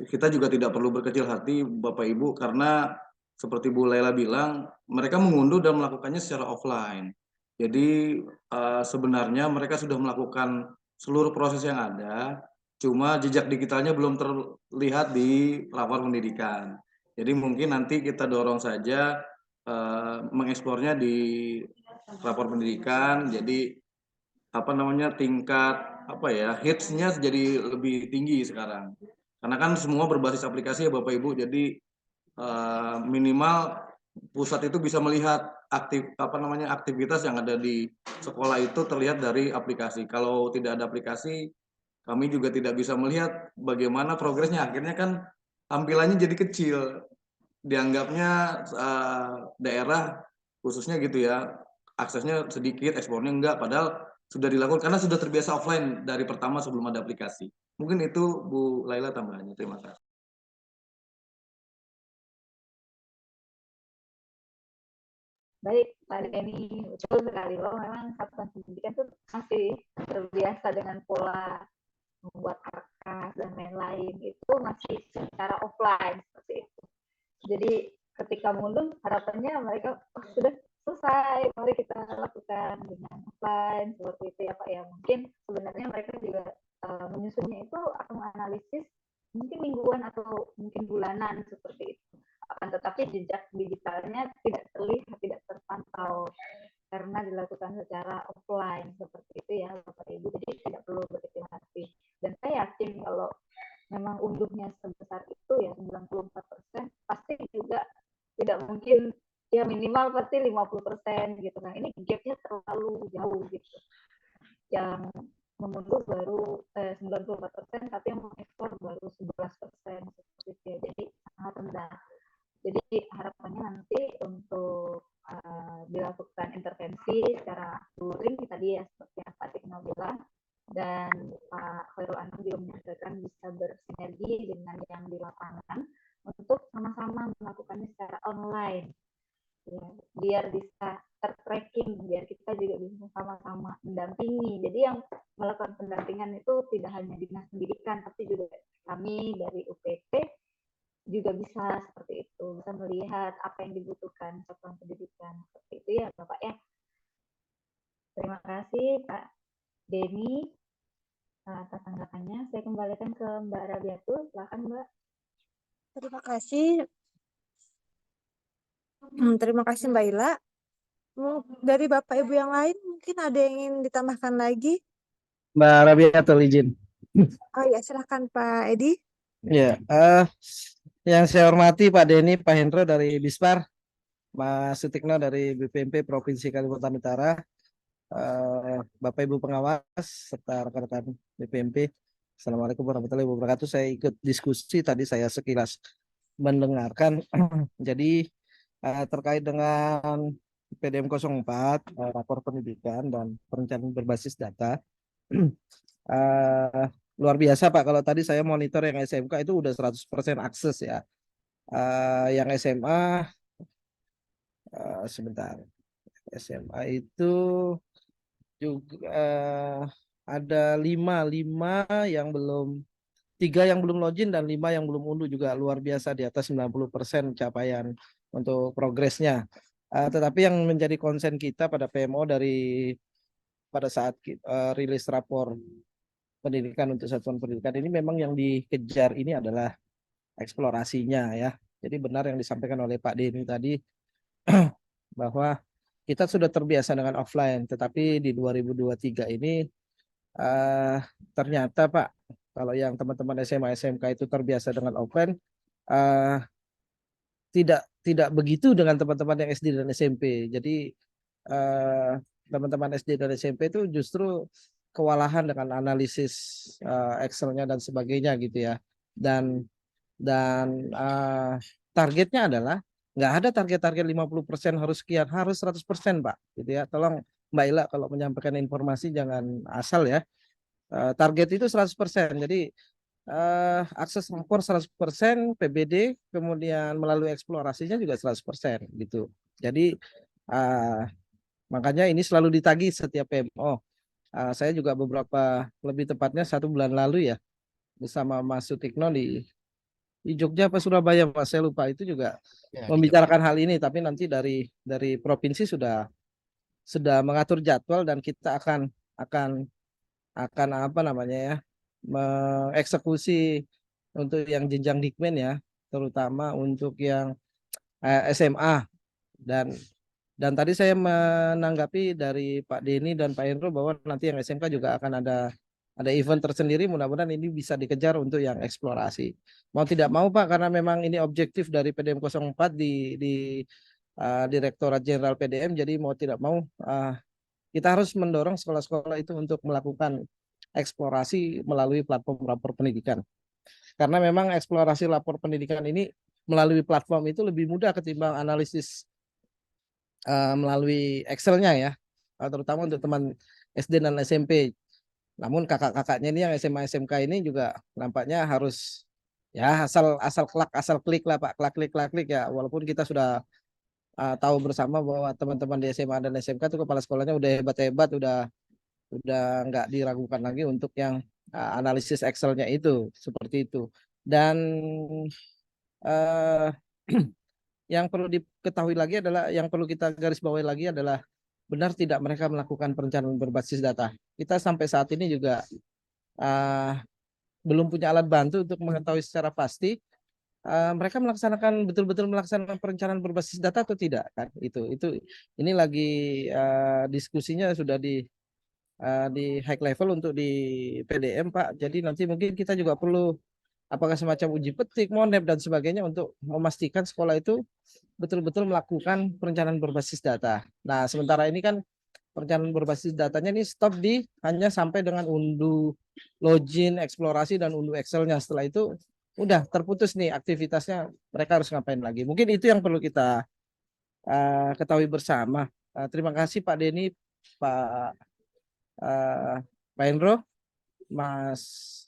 Kita juga tidak perlu berkecil hati Bapak Ibu, karena seperti Bu Laila bilang, mereka mengunduh dan melakukannya secara offline. Jadi sebenarnya mereka sudah melakukan seluruh proses yang ada, cuma jejak digitalnya belum terlihat di lapor pendidikan. Jadi mungkin nanti kita dorong saja mengeksplornya di lapor pendidikan. Jadi tingkat hitsnya jadi lebih tinggi sekarang. Karena kan semua berbasis aplikasi ya Bapak Ibu. Jadi minimal pusat itu bisa melihat aktivitas yang ada di sekolah itu terlihat dari aplikasi. Kalau tidak ada aplikasi, kami juga tidak bisa melihat bagaimana progresnya. Akhirnya kan tampilannya jadi kecil. Dianggapnya daerah khususnya gitu ya, aksesnya sedikit, ekspornya enggak, padahal sudah dilakukan karena sudah terbiasa offline dari pertama sebelum ada aplikasi. Mungkin itu Bu Laila tambahannya. Terima kasih.
Baik, Pak Denny, betul sekali loh. Memang satuan pendidikan itu masih terbiasa dengan pola membuat kertas dan lain-lain. Itu masih secara offline seperti itu. Jadi ketika mundur, harapannya mereka sudah selesai, mari kita lakukan dengan offline seperti itu ya Pak ya. Mungkin sebenarnya mereka juga menyusunnya itu akan menganalisis mungkin mingguan atau mungkin bulanan seperti itu. Akan tetapi jejak digitalnya tidak terlihat, tidak terpantau karena dilakukan secara offline seperti itu ya Bapak Ibu. Jadi tidak perlu berkecil hati. Dan saya yakin kalau memang unduhnya sebesar itu ya 94%, pasti juga tidak mungkin ya minimal pasti 50% gitu kan. Ini gapnya terlalu jauh gitu. Yang mengunduh baru 94%, tapi yang mengekspor baru 11% seperti itu ya. Jadi sangat rendah. Jadi harapannya nanti untuk dilakukan intervensi secara luring tadi ya seperti yang Pak Tikno bilang, dan Pak Khairul Anam juga menyatakan bisa bersinergi dengan yang di lapangan untuk sama-sama melakukannya secara online ya, biar bisa tertracking, biar kita juga bisa sama-sama mendampingi. Jadi yang melakukan pendampingan itu tidak hanya dinas pendidikan, tapi juga kami dari UPT juga bisa seperti itu, bisa melihat apa yang dibutuhkan satuan pendidikan seperti itu ya Bapak ya. Terima kasih Pak Denny atas tanggapannya. Saya kembalikan ke Mbak Rabiatul, silakan Mbak.
Terima kasih. Terima kasih Mbak Ila. Dari Bapak Ibu yang lain mungkin ada yang ingin ditambahkan lagi?
Mbak Rabiatul izin.
Oh ya, silakan Pak Edi.
Ya, yang saya hormati Pak Denny, Pak Hendro dari Bispar, Mas Sutikno dari BPMP Provinsi Kalimantan Utara, Bapak Ibu pengawas serta rekan-rekan BPMP. Assalamualaikum warahmatullahi wabarakatuh. Saya ikut diskusi tadi, saya sekilas mendengarkan. Jadi terkait dengan PDM 04, rapor pendidikan dan perencanaan berbasis data. Luar biasa Pak, kalau tadi saya monitor yang SMK itu udah 100% akses ya. Yang SMA sebentar. SMA itu juga ada 5 yang belum, 3 yang belum login dan 5 yang belum unduh, juga luar biasa di atas 90% capaian untuk progresnya. Tetapi yang menjadi konsen kita pada PMO dari pada saat rilis rapor pendidikan untuk satuan pendidikan ini memang yang dikejar ini adalah eksplorasinya ya. Jadi benar yang disampaikan oleh Pak Denny tadi bahwa kita sudah terbiasa dengan offline, tetapi di 2023 ini ternyata Pak, kalau yang teman-teman SMA SMK itu terbiasa dengan offline, tidak begitu dengan teman-teman yang SD dan SMP. Jadi teman-teman SD dan SMP itu justru kewalahan dengan analisis Excel-nya dan sebagainya gitu ya. Dan targetnya adalah nggak ada target-target 50% harus sekian, harus 100% Pak gitu ya. Tolong Mbak Ila kalau menyampaikan informasi jangan asal ya. Target itu 100%. Jadi akses lapor 100%, PBD, kemudian melalui eksplorasinya juga 100% gitu. Jadi makanya ini selalu ditagih setiap PMO. Saya juga beberapa, lebih tepatnya 1 bulan lalu ya, bersama Mas Sutikno di Jogja apa Surabaya, Mas, saya lupa, itu juga
Ya,
membicarakan hal ini, tapi nanti dari provinsi sudah mengatur jadwal dan kita akan apa namanya ya, mengeksekusi untuk yang jenjang Dikmen ya, terutama untuk yang SMA. Dan tadi saya menanggapi dari Pak Denny dan Pak Hendro bahwa nanti yang SMK juga akan ada event tersendiri, mudah-mudahan ini bisa dikejar untuk yang eksplorasi. Mau tidak mau Pak, karena memang ini objektif dari PDM 04 di Direktorat Jenderal PDM, jadi mau tidak mau kita harus mendorong sekolah-sekolah itu untuk melakukan eksplorasi melalui platform lapor pendidikan. Karena memang eksplorasi lapor pendidikan ini melalui platform itu lebih mudah ketimbang analisis melalui Excel-nya ya, terutama untuk teman SD dan SMP. Namun kakak-kakaknya ini yang SMA SMK ini juga nampaknya harus ya asal klik lah Pak, klik ya. Walaupun kita sudah tahu bersama bahwa teman-teman di SMA dan SMK itu kepala sekolahnya udah hebat-hebat, udah nggak diragukan lagi untuk yang analisis Excel-nya itu seperti itu. Dan yang perlu diketahui lagi adalah, yang perlu kita garis bawahi lagi adalah benar tidak mereka melakukan perencanaan berbasis data. Kita sampai saat ini juga belum punya alat bantu untuk mengetahui secara pasti mereka betul-betul melaksanakan perencanaan berbasis data atau tidak kan. Ini lagi diskusinya sudah di high level untuk di PDM Pak. Jadi nanti mungkin kita juga perlu apakah semacam uji petik, monep dan sebagainya untuk memastikan sekolah itu betul-betul melakukan perencanaan berbasis data. Nah, sementara ini kan perencanaan berbasis datanya ini stop di hanya sampai dengan unduh login, eksplorasi dan unduh Excel-nya. Setelah itu udah terputus nih aktivitasnya, mereka harus ngapain lagi. Mungkin itu yang perlu kita ketahui bersama. Terima kasih Pak Denny, Pak Hendro, Mas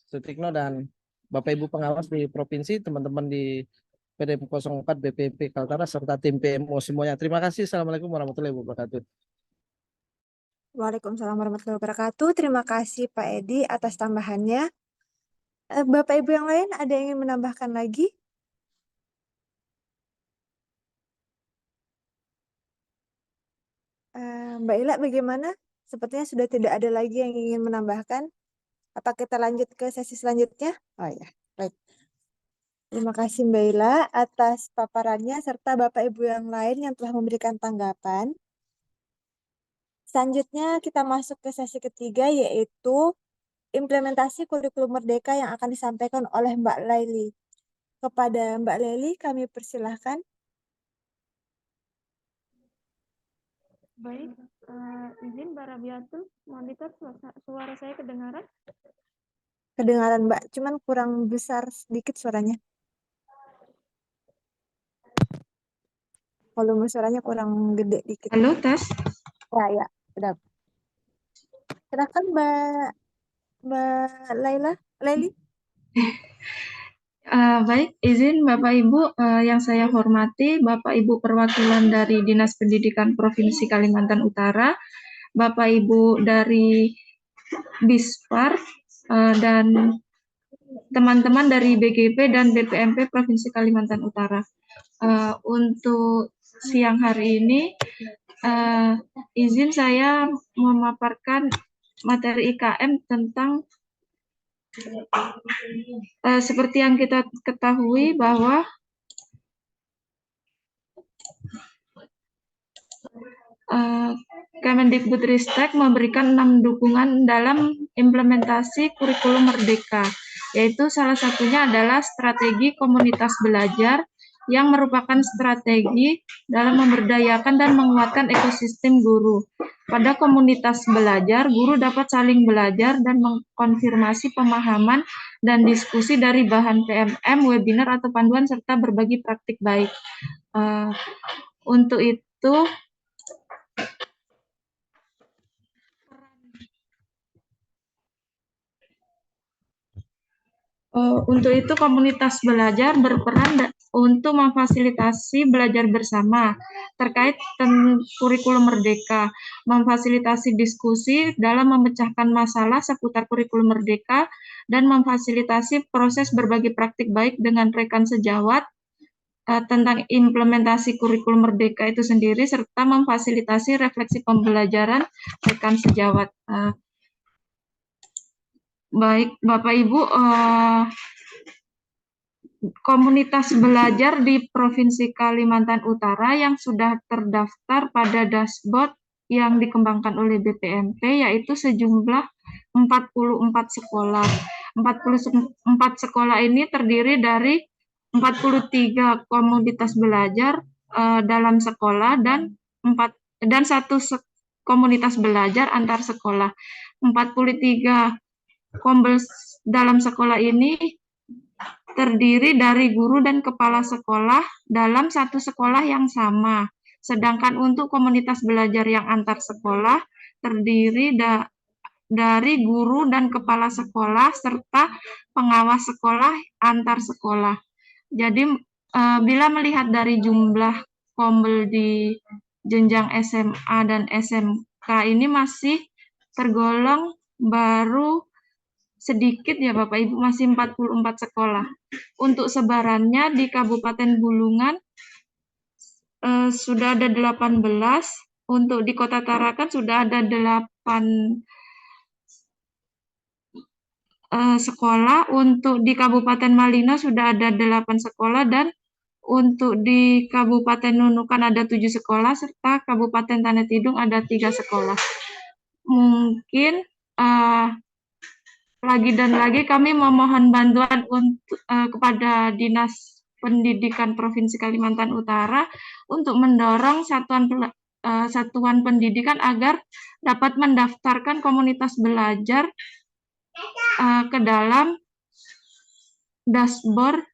Sutikno dan Bapak Ibu pengawas di provinsi, teman-teman di PDM 04 BPMP Kaltara serta tim PMO semuanya. Terima kasih. Assalamualaikum warahmatullahi wabarakatuh.
Waalaikumsalam warahmatullahi wabarakatuh. Terima kasih Pak Edi atas tambahannya. Bapak Ibu yang lain ada yang ingin menambahkan lagi? Mbak Ila bagaimana? Sepertinya sudah tidak ada lagi yang ingin menambahkan. Apa kita lanjut ke sesi selanjutnya? Oh ya, baik. Terima kasih Mbak Ila atas paparannya serta Bapak Ibu yang lain yang telah memberikan tanggapan. Selanjutnya kita masuk ke sesi ketiga, yaitu implementasi kurikulum merdeka yang akan disampaikan oleh Mbak Laili. Kepada Mbak Laili kami persilahkan.
Baik, izin Mbak Rabiatul, monitor suara saya kedengaran?
Kedengaran Mbak, cuman kurang besar sedikit suaranya. Volume suaranya kurang gede dikit.
Halo, tes.
Ya, sudah. Silakan Mbak Laili.
Baik, izin Bapak Ibu yang saya hormati, Bapak Ibu perwakilan dari Dinas Pendidikan Provinsi Kalimantan Utara, Bapak Ibu dari Bispar, dan teman-teman dari BGP dan BPMP Provinsi Kalimantan Utara. Untuk siang hari ini, izin saya memaparkan materi IKM tentang seperti yang kita ketahui bahwa Kemendikbudristek memberikan 6 dukungan dalam implementasi kurikulum Merdeka, yaitu salah satunya adalah strategi komunitas belajar yang merupakan strategi dalam memberdayakan dan menguatkan ekosistem guru. Pada komunitas belajar, guru dapat saling belajar dan mengkonfirmasi pemahaman dan diskusi dari bahan PMM, webinar, atau panduan, serta berbagi praktik baik. Untuk itu, komunitas belajar berperan untuk memfasilitasi belajar bersama terkait kurikulum Merdeka, memfasilitasi diskusi dalam memecahkan masalah seputar kurikulum Merdeka, dan memfasilitasi proses berbagi praktik baik dengan rekan sejawat tentang implementasi kurikulum Merdeka itu sendiri, serta memfasilitasi refleksi pembelajaran rekan sejawat. Baik, Bapak Ibu, komunitas belajar di Provinsi Kalimantan Utara yang sudah terdaftar pada dashboard yang dikembangkan oleh BPMP, yaitu sejumlah 44 sekolah. 44 sekolah ini terdiri dari 43 komunitas belajar dalam sekolah dan 1 komunitas belajar antar sekolah. 43 dalam sekolah ini terdiri dari guru dan kepala sekolah dalam satu sekolah yang sama. Sedangkan untuk komunitas belajar yang antar sekolah terdiri dari guru dan kepala sekolah serta pengawas sekolah antar sekolah. Jadi bila melihat dari jumlah kombel di jenjang SMA dan SMK ini masih tergolong baru sedikit ya Bapak Ibu, masih 44 sekolah. Untuk sebarannya di Kabupaten Bulungan sudah ada 18, untuk di Kota Tarakan sudah ada 8 sekolah, untuk di Kabupaten Malino sudah ada 8 sekolah, dan untuk di Kabupaten Nunukan ada 7 sekolah, serta Kabupaten Tanah Tidung ada 3 sekolah. Mungkin lagi dan lagi kami memohon bantuan kepada Dinas Pendidikan Provinsi Kalimantan Utara untuk mendorong satuan pendidikan agar dapat mendaftarkan komunitas belajar ke dalam dashboard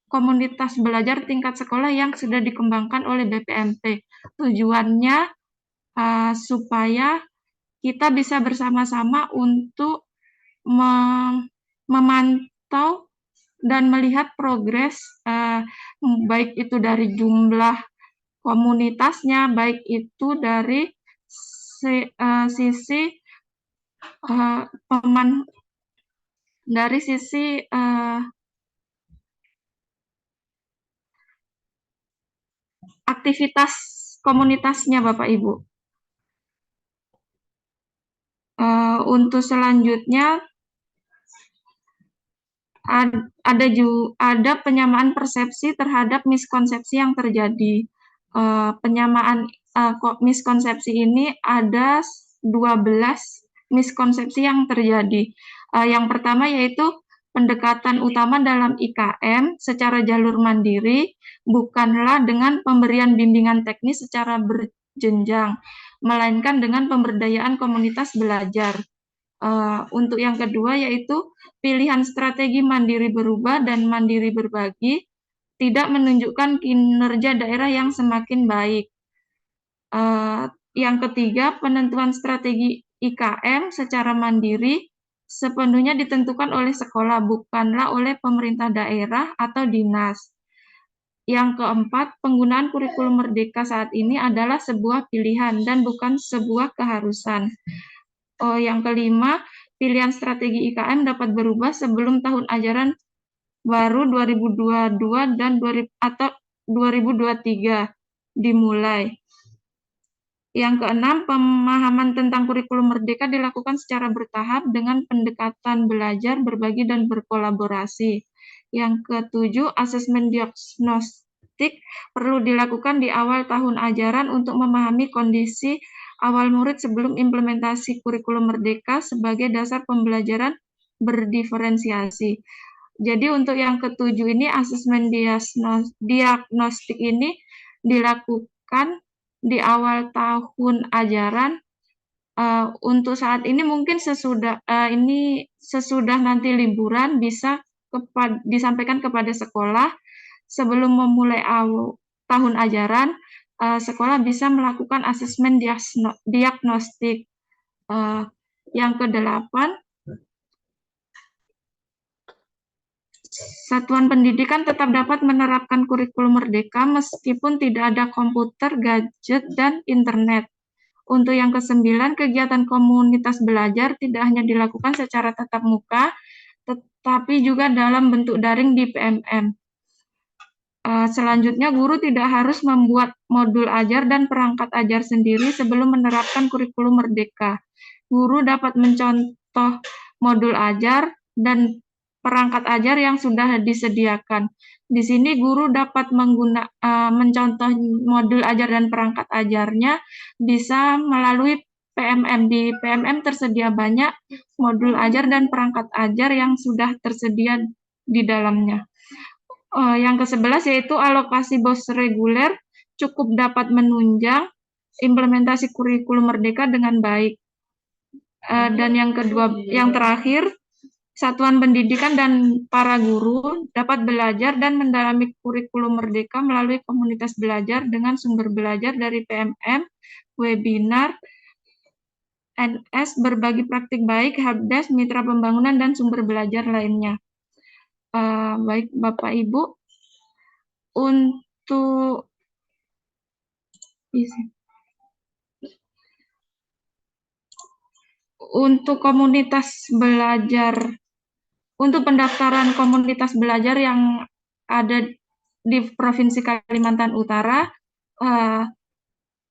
komunitas belajar tingkat sekolah yang sudah dikembangkan oleh BPMP. Tujuannya supaya kita bisa bersama-sama untuk memantau dan melihat progres baik itu dari jumlah komunitasnya, baik itu dari sisi aktivitas komunitasnya, Bapak Ibu. Untuk selanjutnya ada penyamaan persepsi terhadap miskonsepsi yang terjadi. Penyamaan miskonsepsi ini ada 12 miskonsepsi yang terjadi. Yang pertama yaitu pendekatan utama dalam IKM secara jalur mandiri bukanlah dengan pemberian bimbingan teknis secara berjenjang, melainkan dengan pemberdayaan komunitas belajar. Untuk yang kedua yaitu pilihan strategi mandiri berubah dan mandiri berbagi tidak menunjukkan kinerja daerah yang semakin baik. Yang ketiga, penentuan strategi IKM secara mandiri sepenuhnya ditentukan oleh sekolah, bukanlah oleh pemerintah daerah atau dinas. Yang keempat, penggunaan kurikulum Merdeka saat ini adalah sebuah pilihan dan bukan sebuah keharusan. Yang kelima, pilihan strategi IKM dapat berubah sebelum tahun ajaran baru 2022 dan atau 2023 dimulai.
Yang keenam, pemahaman tentang kurikulum merdeka dilakukan secara bertahap dengan pendekatan belajar, berbagi, dan berkolaborasi. Yang ketujuh, asesmen diagnostik perlu dilakukan di awal tahun ajaran untuk memahami kondisi awal murid sebelum implementasi kurikulum merdeka sebagai dasar pembelajaran berdiferensiasi. Jadi untuk yang ketujuh ini, asesmen diagnostik ini dilakukan di awal tahun ajaran. Untuk saat ini mungkin sesudah nanti liburan bisa disampaikan kepada sekolah sebelum memulai tahun ajaran. Sekolah bisa melakukan asesmen diagnostik. Yang kedelapan, satuan pendidikan tetap dapat menerapkan kurikulum merdeka meskipun tidak ada komputer, gadget, dan internet. Untuk yang kesembilan, kegiatan komunitas belajar tidak hanya dilakukan secara tatap muka, tetapi juga dalam bentuk daring di PMM. Selanjutnya, guru tidak harus membuat modul ajar dan perangkat ajar sendiri sebelum menerapkan kurikulum merdeka. Guru dapat mencontoh modul ajar dan perangkat ajar yang sudah disediakan. Di sini guru dapat mencontoh modul ajar dan perangkat ajarnya bisa melalui PMM. Di PMM tersedia banyak modul ajar dan perangkat ajar yang sudah tersedia di dalamnya. Yang ke-11 yaitu alokasi BOS reguler cukup dapat menunjang implementasi kurikulum merdeka dengan baik. Dan yang terakhir, satuan pendidikan dan para guru dapat belajar dan mendalami kurikulum merdeka melalui komunitas belajar dengan sumber belajar dari PMM, webinar, NS, berbagi praktik baik, helpdesk, mitra pembangunan, dan sumber belajar lainnya. Baik Bapak Ibu, untuk komunitas belajar, untuk pendaftaran komunitas belajar yang ada di Provinsi Kalimantan Utara,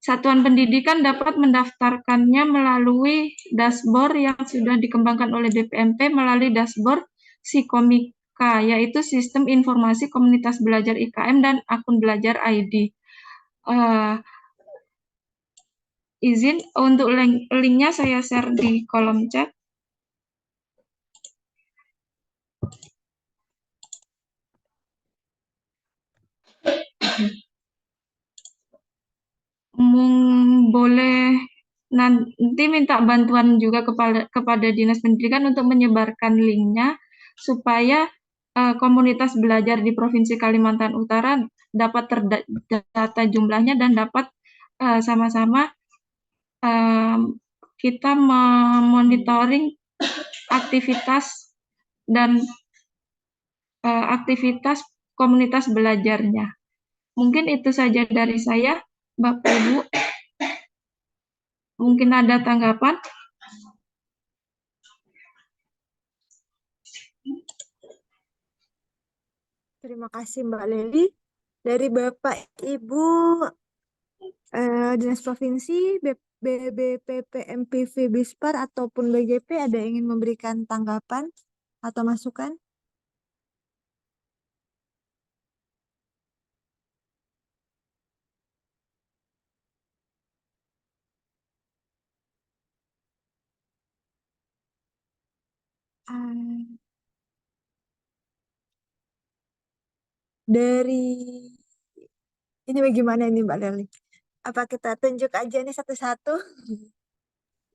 satuan pendidikan dapat mendaftarkannya melalui dashboard yang sudah dikembangkan oleh BPMP melalui dashboard Psikomika, yaitu Sistem Informasi Komunitas Belajar IKM dan akun belajar ID. Izin untuk linknya saya share di kolom chat. Boleh nanti minta bantuan juga kepada Dinas Pendidikan untuk menyebarkan linknya supaya komunitas belajar di Provinsi Kalimantan Utara dapat terdata jumlahnya dan dapat sama-sama kita memonitoring aktivitas dan aktivitas komunitas belajarnya. Mungkin itu saja dari saya, Bapak Ibu. Mungkin ada tanggapan?
Terima kasih Mbak Leli. Dari Bapak Ibu Dinas Provinsi, BBPP, MPV, Bispar, ataupun BGP ada yang ingin memberikan tanggapan atau masukan? Dari ini bagaimana ini Mbak Leli? Apa kita tunjuk aja nih satu-satu?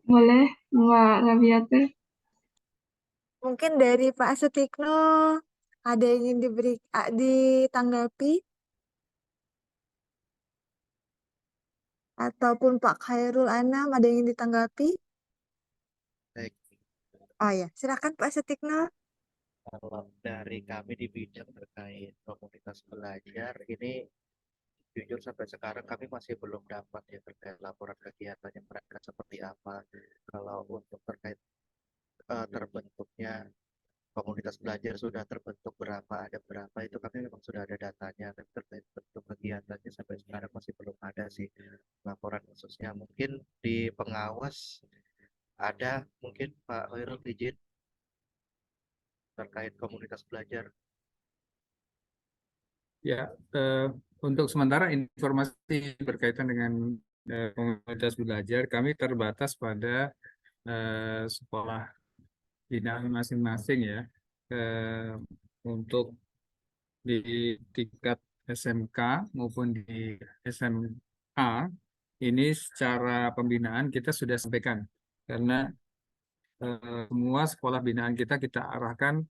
Boleh, Mbak Rabiate.
Mungkin dari Pak Sutikno ada yang ingin ditanggapi? Ataupun Pak Khairul Anam ada yang ingin ditanggapi?
Baik.
Oh ya, silakan Pak Sutikno.
Kalau dari kami di bidang terkait komunitas belajar ini jujur sampai sekarang kami masih belum dapat ya terkait laporan kegiatannya mereka seperti apa. Kalau untuk terkait terbentuknya komunitas belajar sudah terbentuk berapa, ada berapa, itu kami memang sudah ada datanya, tapi terkait bentuk kegiatannya sampai sekarang masih belum ada sih laporan khususnya. Mungkin di pengawas ada, mungkin Pak Hoirul izin terkait komunitas belajar.
Ya, untuk sementara informasi berkaitan dengan komunitas belajar kami terbatas pada sekolah binaan masing-masing ya. Untuk di tingkat SMK maupun di SMA ini secara pembinaan kita sudah sampaikan karena semua sekolah binaan kita arahkan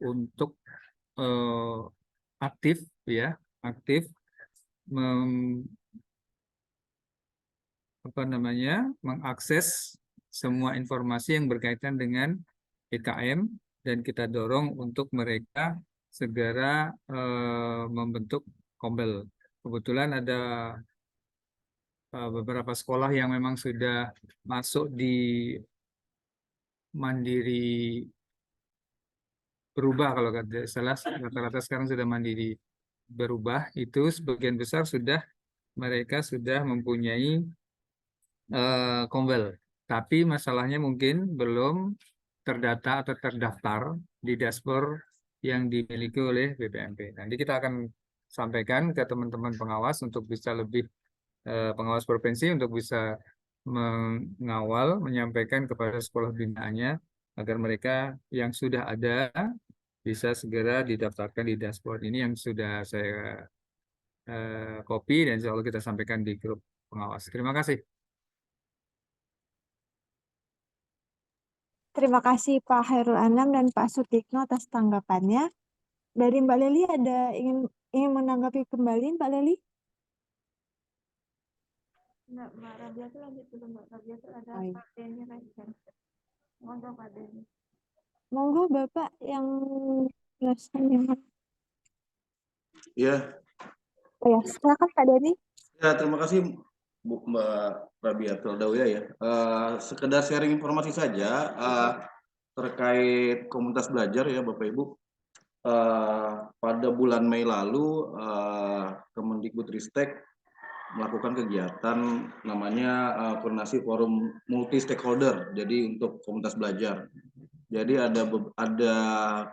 untuk aktif ya, aktif mengakses semua informasi yang berkaitan dengan PKM dan kita dorong untuk mereka segera membentuk kombel. Kebetulan ada beberapa sekolah yang memang sudah masuk di mandiri berubah, kalau kata salah rata-rata sekarang sudah mandiri berubah, itu sebagian besar mereka sudah mempunyai kombel. Tapi masalahnya mungkin belum terdata atau terdaftar di dashboard yang dimiliki oleh BPMP. Nanti kita akan sampaikan ke teman-teman pengawas untuk bisa lebih pengawas provinsi untuk bisa mengawal, menyampaikan kepada sekolah binaannya agar mereka yang sudah ada bisa segera didaftarkan di dashboard ini yang sudah saya copy dan insya Allah kita sampaikan di grup pengawas. Terima kasih.
Terima kasih Pak Hairul Anam dan Pak Sutikno atas tanggapannya. Dari Mbak Leli ada ingin menanggapi kembali Mbak Leli?
Mbak Rabia tuh lanjut dulu, Mbak Rabia tuh ada Pak Denny Regen. Monggo Pak Denny.
Monggo Bapak yang jelaskan yang
Ya.
Oh ya, silakan Pak Denny.
Ya, terima kasih Mbak Rabiatul Dawiyah ya. Sekedar sharing informasi saja terkait komunitas belajar ya Bapak Ibu. Pada bulan Mei lalu Kemendikbudristek melakukan kegiatan namanya koordinasi forum multi stakeholder. Jadi untuk komunitas belajar. Jadi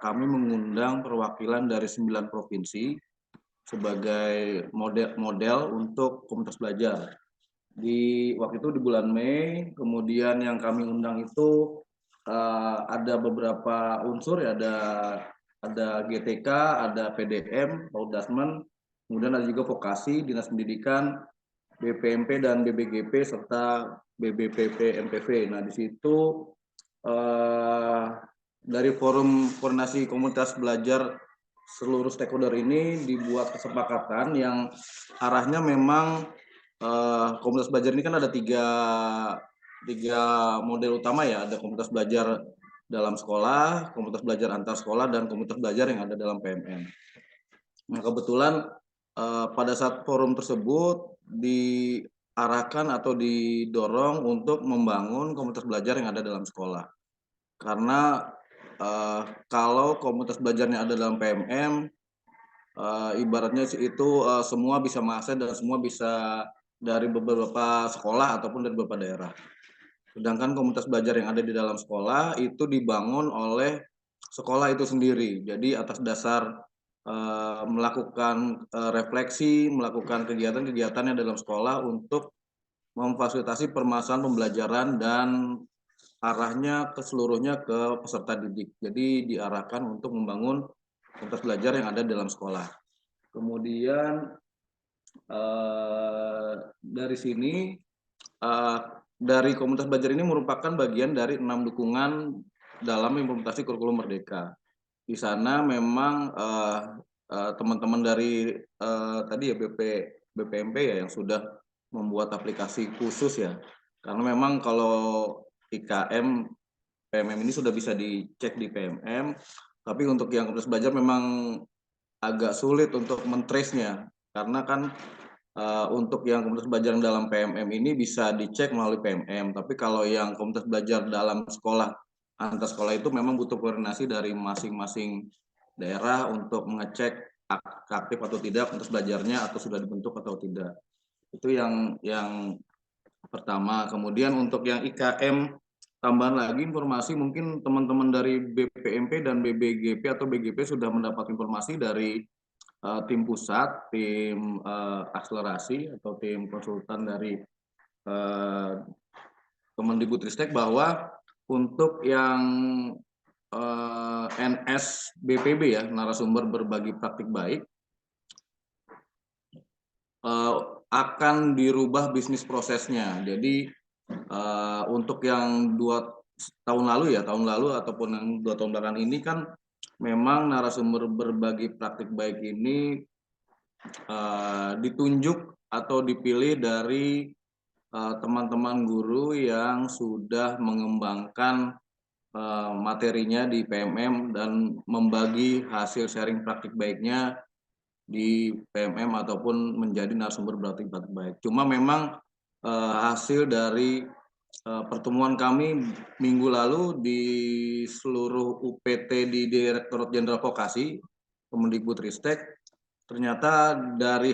kami mengundang perwakilan dari 9 provinsi sebagai model untuk komunitas belajar. Waktu itu di bulan Mei, kemudian yang kami undang itu ada beberapa unsur ya, ada GTK, ada PDM, Paudasmen, kemudian ada juga vokasi, Dinas Pendidikan, BPMP dan BBGP serta BBPP MPV. Nah, di situ dari forum koordinasi komunitas belajar seluruh stakeholder ini dibuat kesepakatan yang arahnya memang komunitas belajar ini kan ada tiga model utama ya, ada komunitas belajar dalam sekolah, komunitas belajar antar sekolah, dan komunitas belajar yang ada dalam PMM. Nah, kebetulan pada saat forum tersebut diarahkan atau didorong untuk membangun komunitas belajar yang ada dalam sekolah. Karena kalau komunitas belajarnya ada dalam PMM, ibaratnya itu semua bisa mengakses dan semua bisa dari beberapa sekolah ataupun dari beberapa daerah. Sedangkan komunitas belajar yang ada di dalam sekolah itu dibangun oleh sekolah itu sendiri. Jadi atas dasar melakukan refleksi, melakukan kegiatan-kegiatan yang dalam sekolah untuk memfasilitasi permasalahan pembelajaran dan arahnya keseluruhnya ke peserta didik. Jadi diarahkan untuk membangun komunitas belajar yang ada dalam sekolah. Kemudian dari sini dari komunitas belajar ini merupakan bagian dari 6 dukungan dalam implementasi kurikulum Merdeka. Di sana memang teman-teman dari tadi ya BPMP ya yang sudah membuat aplikasi khusus ya. Karena memang kalau IKM PMM ini sudah bisa dicek di PMM, tapi untuk yang komunitas belajar memang agak sulit untuk men-trace-nya. Karena kan untuk yang komunitas belajar dalam PMM ini bisa dicek melalui PMM, tapi kalau yang komunitas belajar dalam sekolah antar sekolah itu memang butuh koordinasi dari masing-masing daerah untuk mengecek aktif atau tidak untuk belajarnya atau sudah dibentuk atau tidak. Itu yang pertama. Kemudian untuk yang IKM, tambahan lagi informasi, mungkin teman-teman dari BPMP dan BBGP atau BGP sudah mendapat informasi dari tim pusat, tim akselerasi atau tim konsultan dari Kemendikbudristek bahwa untuk yang NSBPB ya, narasumber berbagi praktik baik, akan dirubah bisnis prosesnya. Jadi untuk yang 2 tahun lalu ataupun yang 2 tahun belakangan ini kan memang narasumber berbagi praktik baik ini ditunjuk atau dipilih dari teman-teman guru yang sudah mengembangkan materinya di PMM dan membagi hasil sharing praktik baiknya di PMM ataupun menjadi narasumber praktik baik. Cuma memang hasil dari pertemuan kami minggu lalu di seluruh UPT di Direktorat Jenderal Vokasi Kemendikbudristek, ternyata dari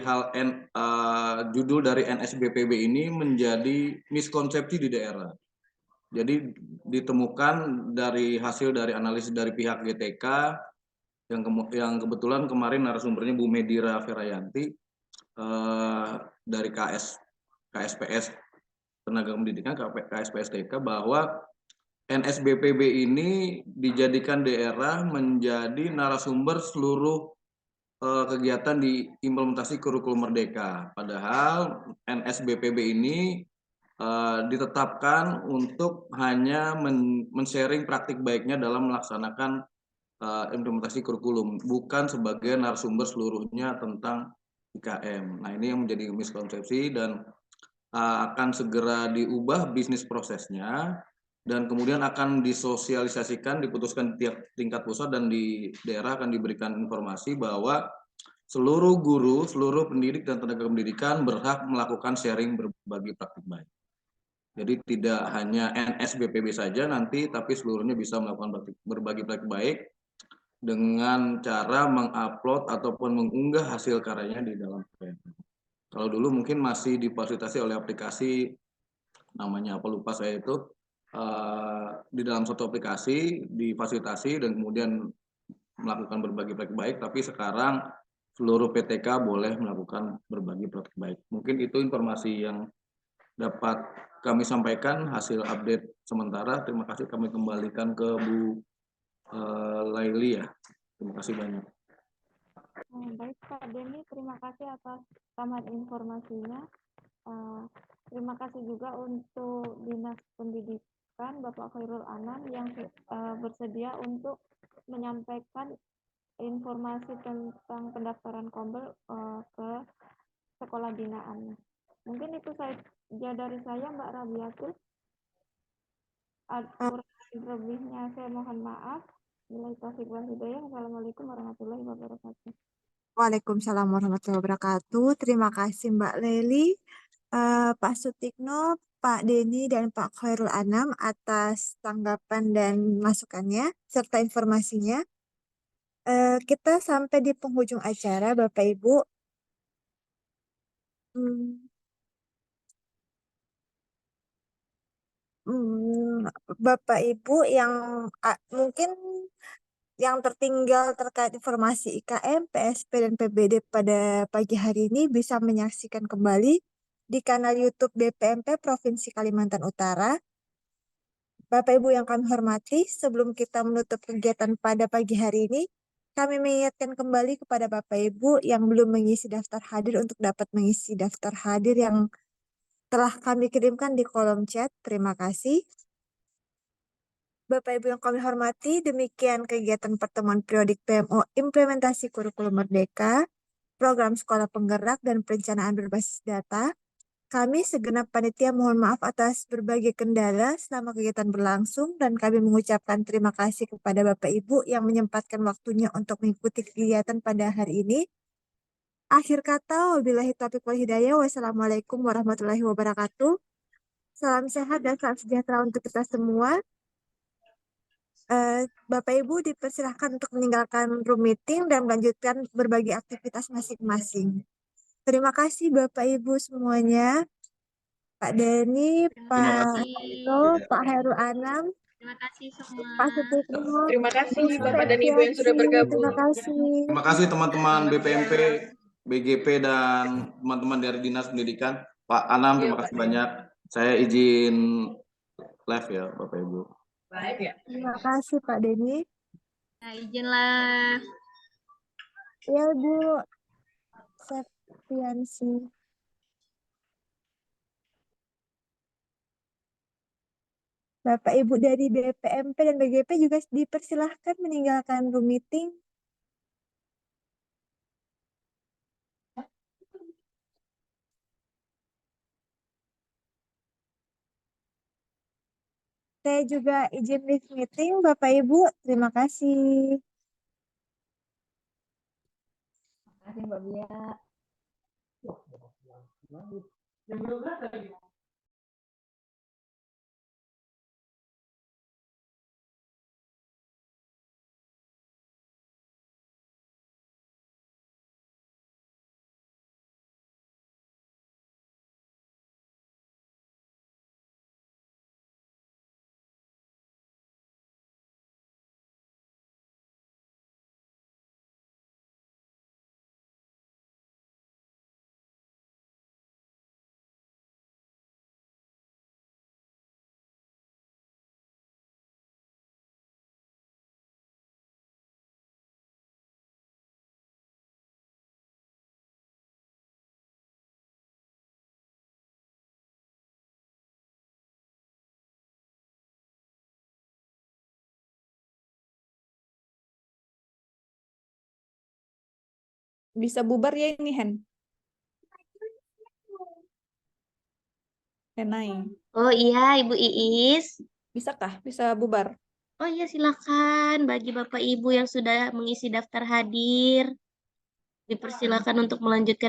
judul dari NSBPB ini menjadi miskonsepsi di daerah. Jadi ditemukan dari hasil dari analisis dari pihak GTK yang kebetulan kemarin narasumbernya Bu Medira Ferayanti dari KSPS Tenaga Pendidikan, KSPSTK, bahwa NSBPB ini dijadikan daerah menjadi narasumber seluruh kegiatan di implementasi kurikulum merdeka. Padahal NSBPB ini ditetapkan untuk hanya men-sharing praktik baiknya dalam melaksanakan implementasi kurikulum, bukan sebagai narasumber seluruhnya tentang IKM. Nah, ini yang menjadi miskonsepsi dan akan segera diubah bisnis prosesnya dan kemudian akan disosialisasikan, diputuskan di tingkat pusat dan di daerah akan diberikan informasi bahwa seluruh guru, seluruh pendidik dan tenaga pendidikan berhak melakukan sharing berbagi praktik baik. Jadi tidak hanya NSBPB saja nanti, tapi seluruhnya bisa melakukan berbagi praktik baik dengan cara mengupload ataupun mengunggah hasil karyanya di dalam PMM. Kalau dulu mungkin masih difasilitasi oleh aplikasi, namanya apa lupa saya itu, di dalam satu aplikasi difasilitasi dan kemudian melakukan berbagi praktik baik, tapi sekarang seluruh PTK boleh melakukan berbagi praktik baik. Mungkin itu informasi yang dapat kami sampaikan hasil update sementara. Terima kasih, kami kembalikan ke Bu Laili ya. Terima kasih banyak.
Baik Pak Denny, terima kasih atas tambahan informasinya. Terima kasih juga untuk Dinas Pendidikan Bapak Khairul Anam yang bersedia untuk menyampaikan informasi tentang pendaftaran Kombel ke sekolah binaannya. Mungkin itu saja dari saya, Mbak Rabiatul. Kurang lebihnya saya mohon maaf. Billahi taufiq wal hidayah. Wassalamualaikum warahmatullahi wabarakatuh.
Waalaikumsalam warahmatullahi wabarakatuh. Terima kasih Mbak Leli, Pak Sutikno, Pak Denny, dan Pak Khairul Anam atas tanggapan dan masukannya serta informasinya. Kita sampai di penghujung acara, Bapak Ibu. Bapak Ibu yang mungkin yang tertinggal terkait informasi IKM, PSP, dan PBD pada pagi hari ini bisa menyaksikan kembali di kanal YouTube BPMP Provinsi Kalimantan Utara. Bapak Ibu yang kami hormati, sebelum kita menutup kegiatan pada pagi hari ini, kami mengingatkan kembali kepada Bapak Ibu yang belum mengisi daftar hadir untuk dapat mengisi daftar hadir yang telah kami kirimkan di kolom chat. Terima kasih. Bapak Ibu yang kami hormati, demikian kegiatan pertemuan periodik PMO Implementasi Kurikulum Merdeka, Program Sekolah Penggerak dan Perencanaan Berbasis Data. Kami segenap panitia mohon maaf atas berbagai kendala selama kegiatan berlangsung dan kami mengucapkan terima kasih kepada Bapak Ibu yang menyempatkan waktunya untuk mengikuti kegiatan pada hari ini. Akhir kata, wabillahi taufiq wal hidayah. Wassalamualaikum warahmatullahi wabarakatuh. Salam sehat dan salam sejahtera untuk kita semua. Bapak Ibu dipersilahkan untuk meninggalkan room meeting dan melanjutkan berbagi aktivitas masing-masing. Terima kasih Bapak Ibu semuanya. Pak Denny,
Terima
Pak
kasih.
Ito, Pak Heru Anam,
Terima kasih semua.
Pak Sutikno,
Terima kasih
Bu
Bapak dan Ibu yang sudah
Septiansih.
bergabung.
Terima kasih.
Terima kasih teman-teman BPMP, BGP, dan teman-teman dari Dinas Pendidikan. Pak Anam,
Iya,
terima
Pak
kasih
Denny.
banyak. Saya izin live ya, Bapak Ibu.
Baik ya.
Terima kasih Pak Denny.
Nah, izinlah.
Ya Bu Septiansih. Bapak Ibu dari BPMP dan BGP juga dipersilahkan meninggalkan room meeting. Saya juga izin leave meeting, Bapak Ibu. Terima kasih.
Terima kasih Mbak Bia.
Bisa bubar ya ini, Hen? Henai.
Oh iya, Ibu Iis.
Bisakah? Bisa bubar?
Oh iya, silakan bagi Bapak Ibu yang sudah mengisi daftar hadir. Dipersilakan untuk melanjutkan